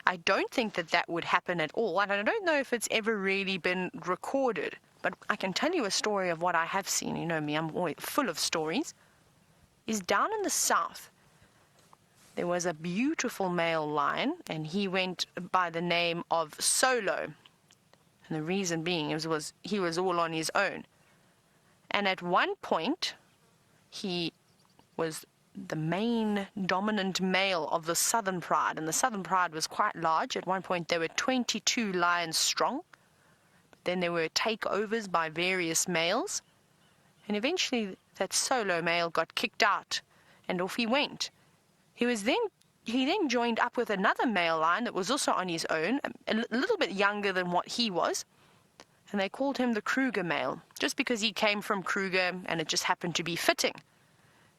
I don't think that would happen at all, and I don't know if it's ever really been recorded, but I can tell you a story of what I have seen. You know me, I'm always full of stories. Is down in the south, there was a beautiful male lion, and he went by the name of Solo. And the reason being was he was all on his own. And at one point, he was the main dominant male of the Southern Pride, and the Southern Pride was quite large. At one point there were 22 lions strong. Then there were takeovers by various males, and eventually that solo male got kicked out and off he went. He then joined up with another male lion that was also on his own, a little bit younger than what he was, and they called him the Kruger male, just because he came from Kruger and it just happened to be fitting.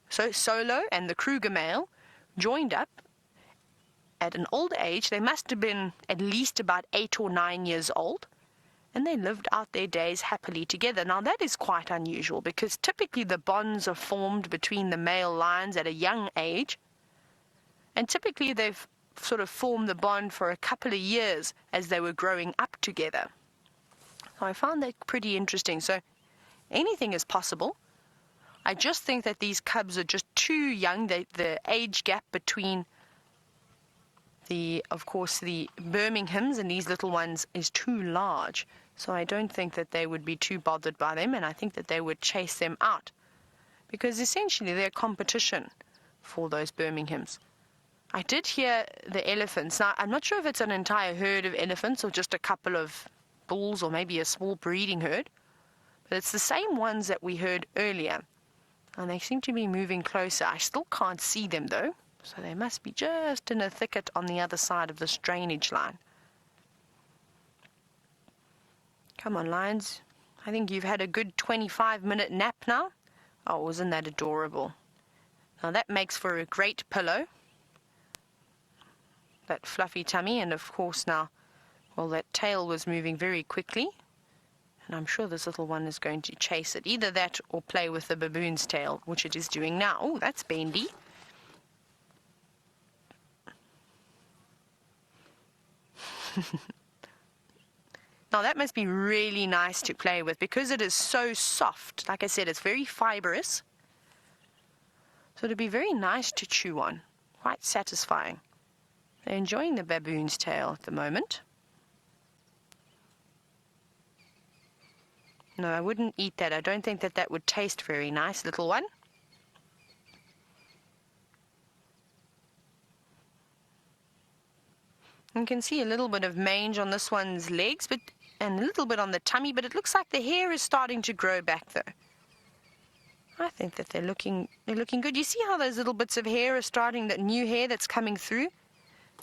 So Solo and the Kruger male joined up at an old age. They must have been at least about 8 or 9 years old, and they lived out their days happily together. Now that is quite unusual, because typically the bonds are formed between the male lions at a young age, and typically they've sort of form the bond for a couple of years as they were growing up together. So I found that pretty interesting. So anything is possible. I just think that these cubs are just too young. The age gap between of course, the Birminghams and these little ones is too large. So I don't think that they would be too bothered by them, and I think that they would chase them out. Because essentially they're competition for those Birminghams. I did hear the elephants. Now, I'm not sure if it's an entire herd of elephants or just a couple of bulls or maybe a small breeding herd. But it's the same ones that we heard earlier. And they seem to be moving closer. I still can't see them though. So they must be just in a thicket on the other side of this drainage line. Come on, lions. I think you've had a good 25-minute nap now. Oh, isn't that adorable? Now that makes for a great pillow. That fluffy tummy, and of course now, well, that tail was moving very quickly. And I'm sure this little one is going to chase it. Either that or play with the baboon's tail, which it is doing now. Oh, that's bendy. Now that must be really nice to play with because it is so soft. Like I said, it's very fibrous. So it'd be very nice to chew on. Quite satisfying. They're enjoying the baboon's tail at the moment. No, I wouldn't eat that. I don't think that that would taste very nice, little one. You can see a little bit of mange on this one's legs, and a little bit on the tummy, but it looks like the hair is starting to grow back though. I think that they're looking good. You see how those little bits of hair are starting, that new hair that's coming through?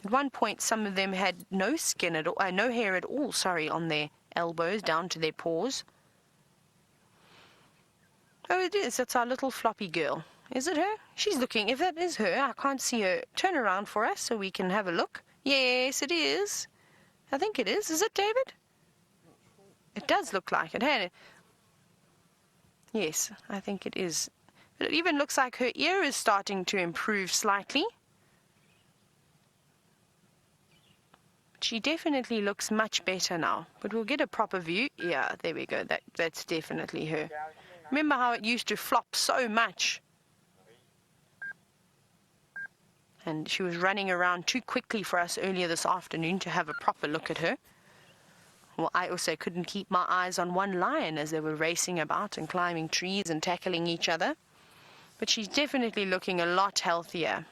At one point some of them had no skin at all, no hair at all, sorry, on their elbows down to their paws. Oh, it is. It's our little floppy girl. Is it her? She's looking. If that is her, I can't see her. Turn around for us so we can have a look. Yes, it is. I think it is. Is it, David? It does look like it, hasn't it? Yes, I think it is. But it even looks like her ear is starting to improve slightly. She definitely looks much better now. But we'll get a proper view. Yeah, there we go. That's definitely her. Remember how it used to flop so much? And she was running around too quickly for us earlier this afternoon to have a proper look at her. Well, I also couldn't keep my eyes on one lion as they were racing about and climbing trees and tackling each other. But she's definitely looking a lot healthier.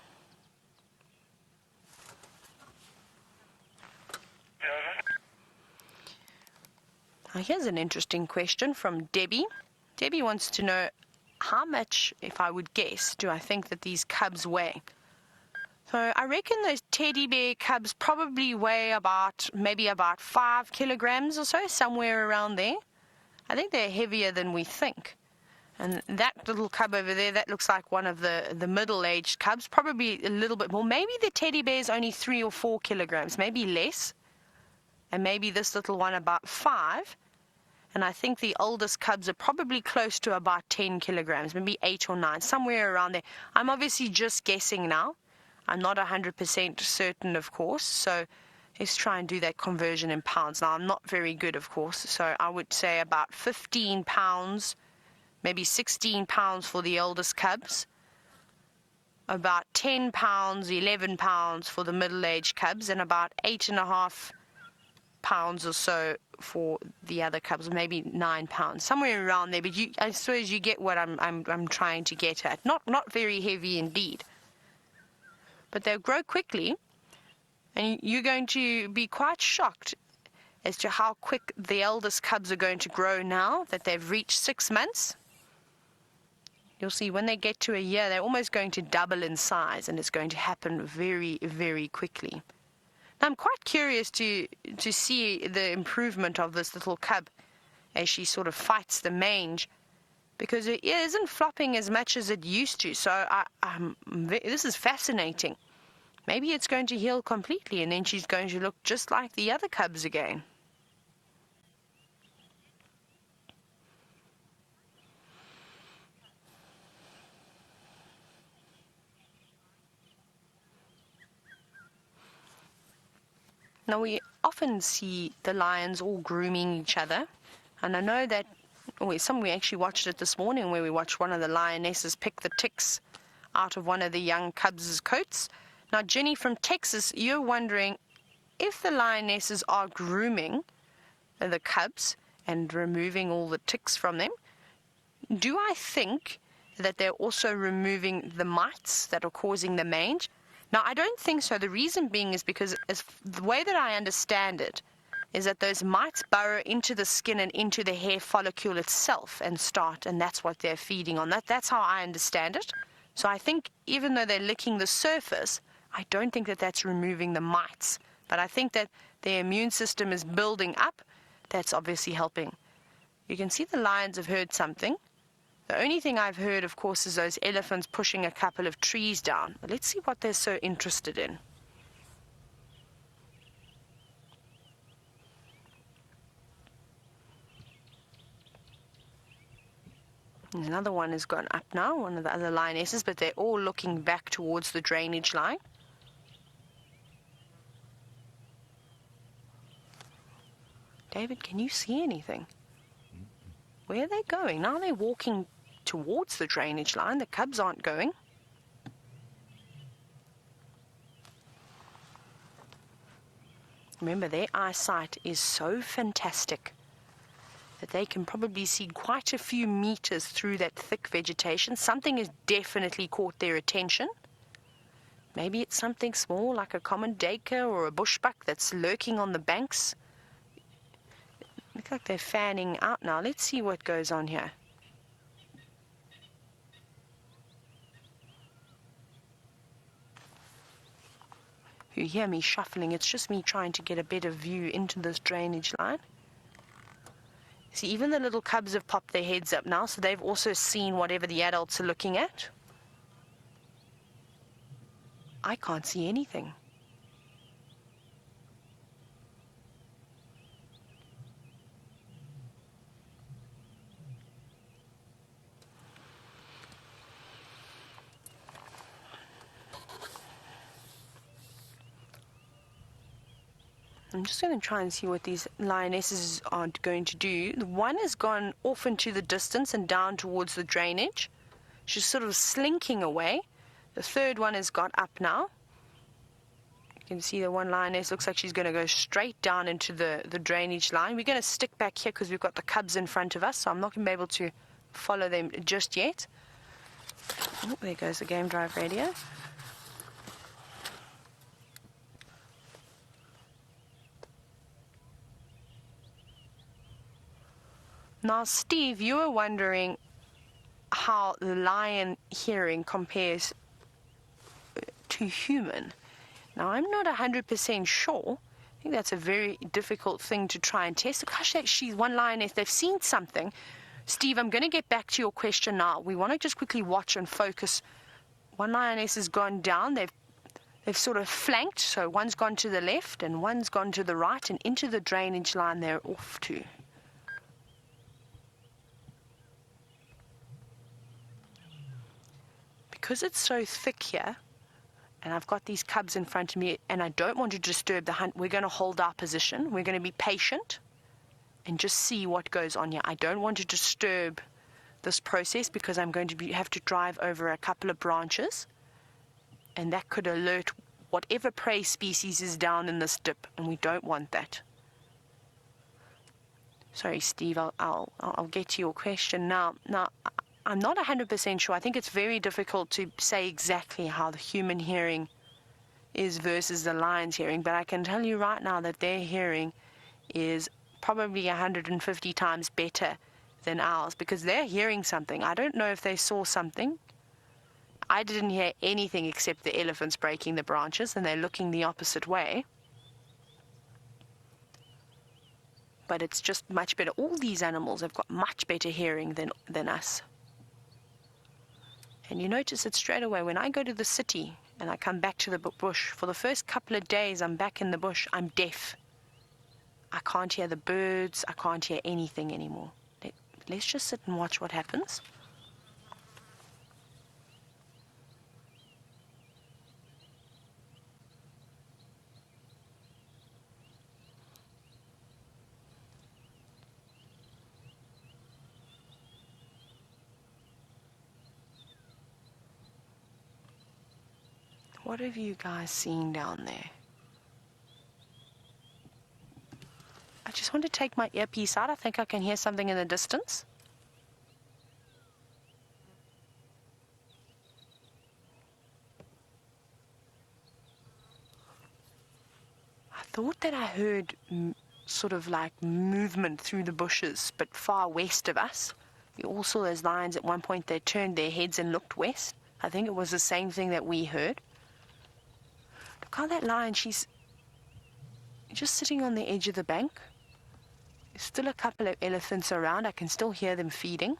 Now, here's an interesting question from Debbie. Debbie wants to know how much, if I would guess, do I think that these cubs weigh? So I reckon those teddy bear cubs probably weigh maybe about 5 kilograms or so, somewhere around there. I think they're heavier than we think. And that little cub over there, that looks like one of the middle-aged cubs, probably a little bit more. Maybe the teddy bear is only 3 or 4 kilograms, maybe less. And maybe this little one about 5. And I think the oldest cubs are probably close to about 10 kilograms, maybe 8 or 9, somewhere around there. I'm obviously just guessing now. I'm not 100% certain, of course, so let's try and do that conversion in pounds. Now, I'm not very good, of course, so I would say about 15 pounds, maybe 16 pounds for the oldest cubs, about 10 pounds, 11 pounds for the middle-aged cubs, and about 8.5 pounds or so for the other cubs, maybe 9 pounds, somewhere around there. But I suppose you get what I'm trying to get at. Not very heavy indeed. But they'll grow quickly, and you're going to be quite shocked as to how quick the eldest cubs are going to grow now that they've reached 6 months. You'll see when they get to a year, they're almost going to double in size, and it's going to happen very, very quickly. Now, I'm quite curious to see the improvement of this little cub as she sort of fights the mange, because it isn't flopping as much as it used to. So this is fascinating. Maybe it's going to heal completely, and then she's going to look just like the other cubs again. Now, we often see the lions all grooming each other, and I know that we actually watched it this morning where we watched one of the lionesses pick the ticks out of one of the young cubs' coats. Now, Jenny from Texas, you're wondering if the lionesses are grooming the cubs and removing all the ticks from them. Do I think that they're also removing the mites that are causing the mange? Now, I don't think so. The reason being is because the way that I understand it is that those mites burrow into the skin and into the hair follicle itself and that's what they're feeding on. That's how I understand it. So I think even though they're licking the surface, I don't think that that's removing the mites. But I think that their immune system is building up. That's obviously helping. You can see the lions have heard something. The only thing I've heard, of course, is those elephants pushing a couple of trees down. But let's see what they're so interested in. And another one has gone up now, one of the other lionesses, but they're all looking back towards the drainage line. David, can you see anything? Where are they going? Now they're walking towards the drainage line. The cubs aren't going. Remember, their eyesight is so fantastic that they can probably see quite a few meters through that thick vegetation. Something has definitely caught their attention. Maybe it's something small like a common duiker or a bushbuck that's lurking on the banks. Look like they're fanning out now. Let's see what goes on here. You hear me shuffling. It's just me trying to get a better view into this drainage line. See, even the little cubs have popped their heads up now, so they've also seen whatever the adults are looking at. I can't see anything. I'm just going to try and see what these lionesses are going to do. The one has gone off into the distance and down towards the drainage. She's sort of slinking away. The third one has got up now. You can see the one lioness looks like she's going to go straight down into the drainage line. We're going to stick back here because we've got the cubs in front of us, so I'm not going to be able to follow them just yet. Oh, there goes the game drive radio. Now, Steve, you were wondering how the lion hearing compares to human. Now, I'm not 100% sure. I think that's a very difficult thing to try and test. Gosh, she's one lioness. They've seen something. Steve, I'm going to get back to your question now. We want to just quickly watch and focus. One lioness has gone down. They've sort of flanked. So one's gone to the left and one's gone to the right, and into the drainage line they're off to. Because it's so thick here, and I've got these cubs in front of me, and I don't want to disturb the hunt, we're going to hold our position. We're going to be patient and just see what goes on here. I don't want to disturb this process because I'm going to have to drive over a couple of branches, and that could alert whatever prey species is down in this dip, and we don't want that. Sorry, Steve, I'll get to your question now. Now, I'm not 100% sure. I think it's very difficult to say exactly how the human hearing is versus the lion's hearing, but I can tell you right now that their hearing is probably 150 times better than ours because they're hearing something. I don't know if they saw something. I didn't hear anything except the elephants breaking the branches, and they're looking the opposite way. But it's just much better. All these animals have got much better hearing than us. And you notice it straight away. When I go to the city and I come back to the bush, for the first couple of days I'm back in the bush, I'm deaf. I can't hear the birds. I can't hear anything anymore. Let's just sit and watch what happens. What have you guys seen down there? I just want to take my earpiece out. I think I can hear something in the distance. I thought that I heard sort of like movement through the bushes, but far west of us. We all saw those lions at one point. They turned their heads and looked west. I think it was the same thing that we heard. Look how that lion, she's just sitting on the edge of the bank. There's still a couple of elephants around. I can still hear them feeding.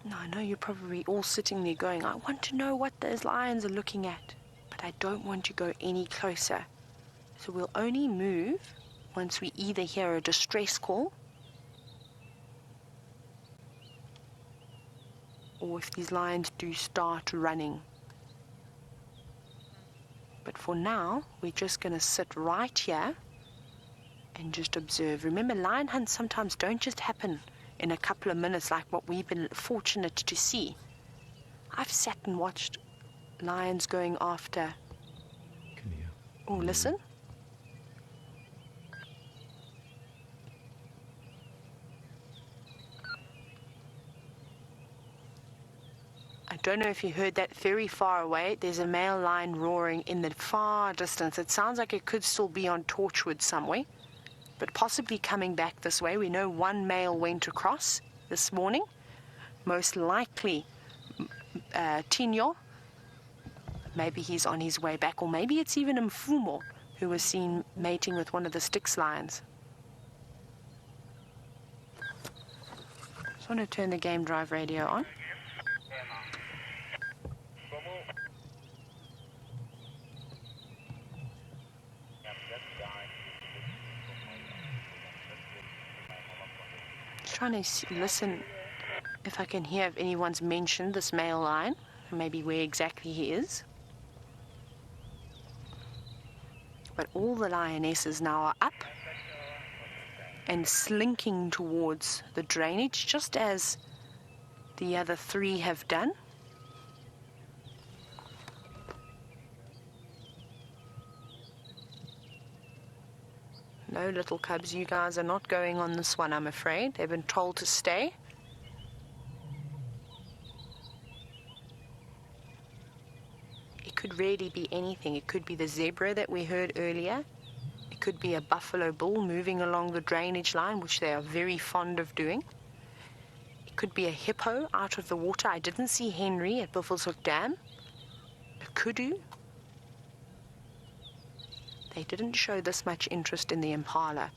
Now, I know you're probably all sitting there going, I want to know what those lions are looking at, but I don't want to go any closer. So we'll only move once we either hear a distress call or if these lions do start running. But for now, we're just going to sit right here and just observe. Remember, lion hunts sometimes don't just happen in a couple of minutes like what we've been fortunate to see. I've sat and watched lions going after. Oh, listen. I don't know if you heard that very far away. There's a male lion roaring in the far distance. It sounds like it could still be on Torchwood somewhere, but possibly coming back this way. We know one male went across this morning, most likely Tinyo. Maybe he's on his way back, or maybe it's even Mfumo, who was seen mating with one of the Styx lions. Just want to turn the game drive radio on. Trying to listen if I can hear if anyone's mentioned this male lion, and maybe where exactly he is. But all the lionesses now are up and slinking towards the drainage, just as the other three have done. No, little cubs, you guys are not going on this one, I'm afraid. They've been told to stay. It could really be anything. It could be the zebra that we heard earlier. It could be a buffalo bull moving along the drainage line, which they are very fond of doing. It could be a hippo out of the water. I didn't see Henry at Buffelshoek Dam. A kudu. They didn't show this much interest in the impala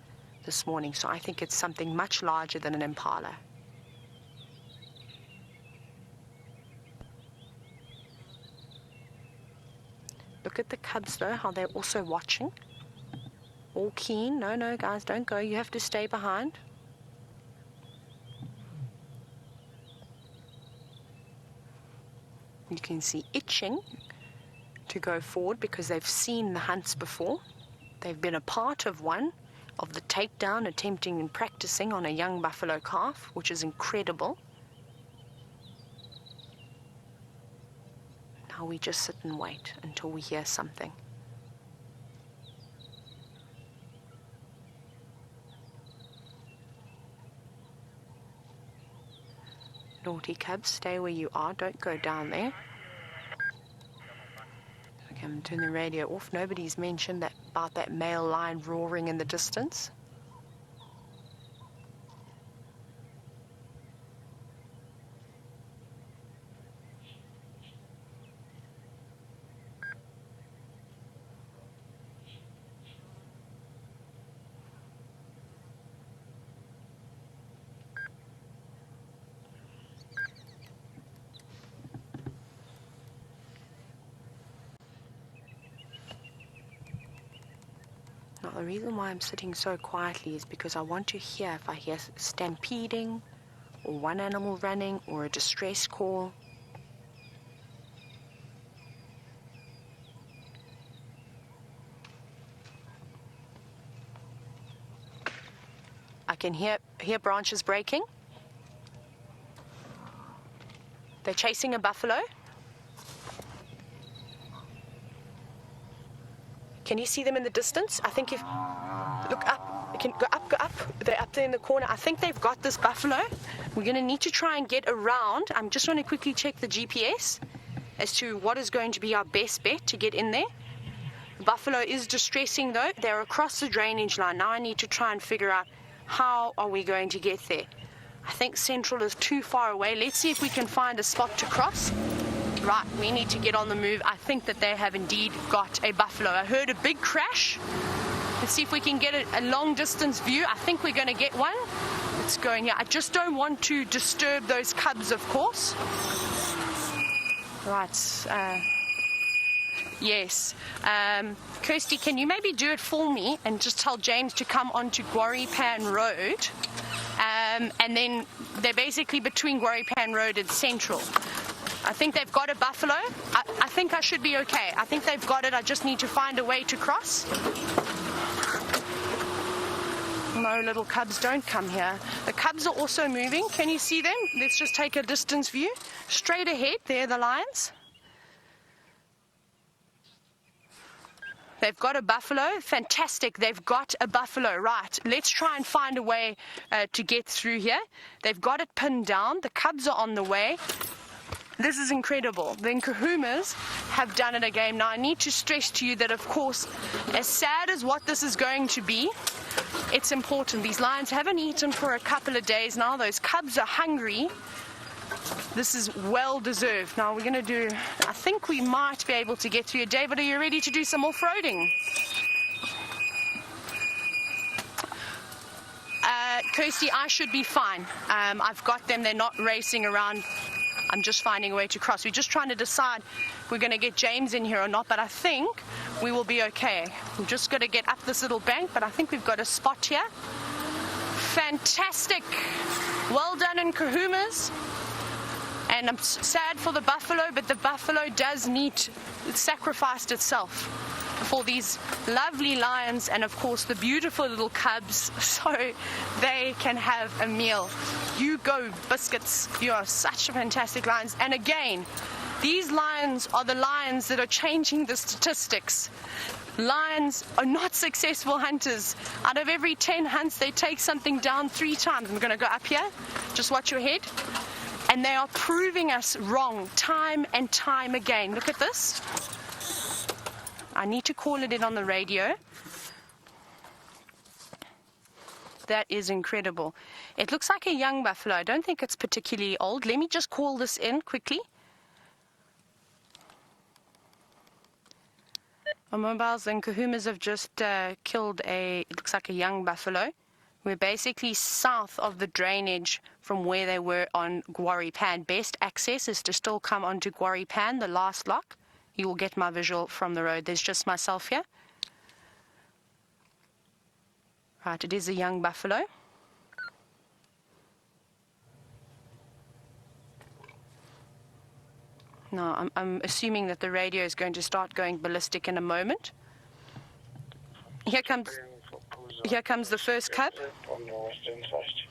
this morning, so I think it's something much larger than an impala. Look at the cubs, though, how they're also watching. All keen. No, guys, don't go. You have to stay behind. You can see itching to go forward because they've seen the hunts before. They've been a part of one, of the takedown, attempting and practicing on a young buffalo calf, which is incredible. Now we just sit and wait until we hear something. Naughty cubs, stay where you are. Don't go down there. Okay, I'm going to turn the radio off. Nobody's mentioned that about that male lion roaring in the distance. Now, the reason why I'm sitting so quietly is because I want to hear if I hear stampeding or one animal running or a distress call. can hear branches breaking. They're chasing a buffalo. Can you see them in the distance? I think if look up, you can go up. They're up there in the corner. I think they've got this buffalo. We're going to need to try and get around. I'm just going to quickly check the GPS as to what is going to be our best bet to get in there. The buffalo is distressing though. They're across the drainage line. Now I need to try and figure out how are we going to get there. I think Central is too far away. Let's see if we can find a spot to cross. Right, we need to get on the move. I think that they have indeed got a buffalo. I heard a big crash. Let's see if we can get a long distance view. I think we're going to get one. It's going here. I just don't want to disturb those cubs, of course. Right. Yes. Kirsty, can you maybe do it for me and just tell James to come onto Guaripan Road? And then they're basically between Guaripan Road and Central. I think they've got a buffalo. I think I should be okay. I think they've got it. I just need to find a way to cross. No, little cubs, don't come here. The cubs are also moving. Can you see them? Let's just take a distance view. Straight ahead, there are the lions. They've got a buffalo. Fantastic. They've got a buffalo. Right. Let's try and find a way to get through here. They've got it pinned down. The cubs are on the way. This is incredible. The Nkuhumas have done it again. Now, I need to stress to you that, of course, as sad as what this is going to be, it's important. These lions haven't eaten for a couple of days now. Those cubs are hungry. This is well deserved. Now, we're going to do, I think we might be able to get through. David, are you ready to do some off-roading? Kirsty, I should be fine. I've got them. They're not racing around. I'm just finding a way to cross. We're just trying to decide if we're going to get James in here or not, but I think we will be okay. We've just got to get up this little bank, but I think we've got a spot here. Fantastic. Well done, Nkuhumas. And I'm sad for the buffalo, but the buffalo does need, it sacrificed itself for these lovely lions and, of course, the beautiful little cubs, so they can have a meal. You go, biscuits. You are such a fantastic lions. And again, these lions are the lions that are changing the statistics. Lions are not successful hunters. Out of every 10 hunts, they take something down 3 times. I'm going to go up here. Just watch your head. And they are proving us wrong time and time again. Look at this. I need to call it in on the radio. That is incredible. It looks like a young buffalo. I don't think it's particularly old. Let me just call this in quickly. On mobiles, the Nkuhumas have just killed it looks like a young buffalo. We're basically south of the drainage from where they were on Guaripan. Best access is to still come onto Guaripan, the last lock. You will get my visual from the road. There's just myself here. Right, it is a young buffalo. Now, I'm assuming that the radio is going to start going ballistic in a moment. Here comes the first cub. On the western side.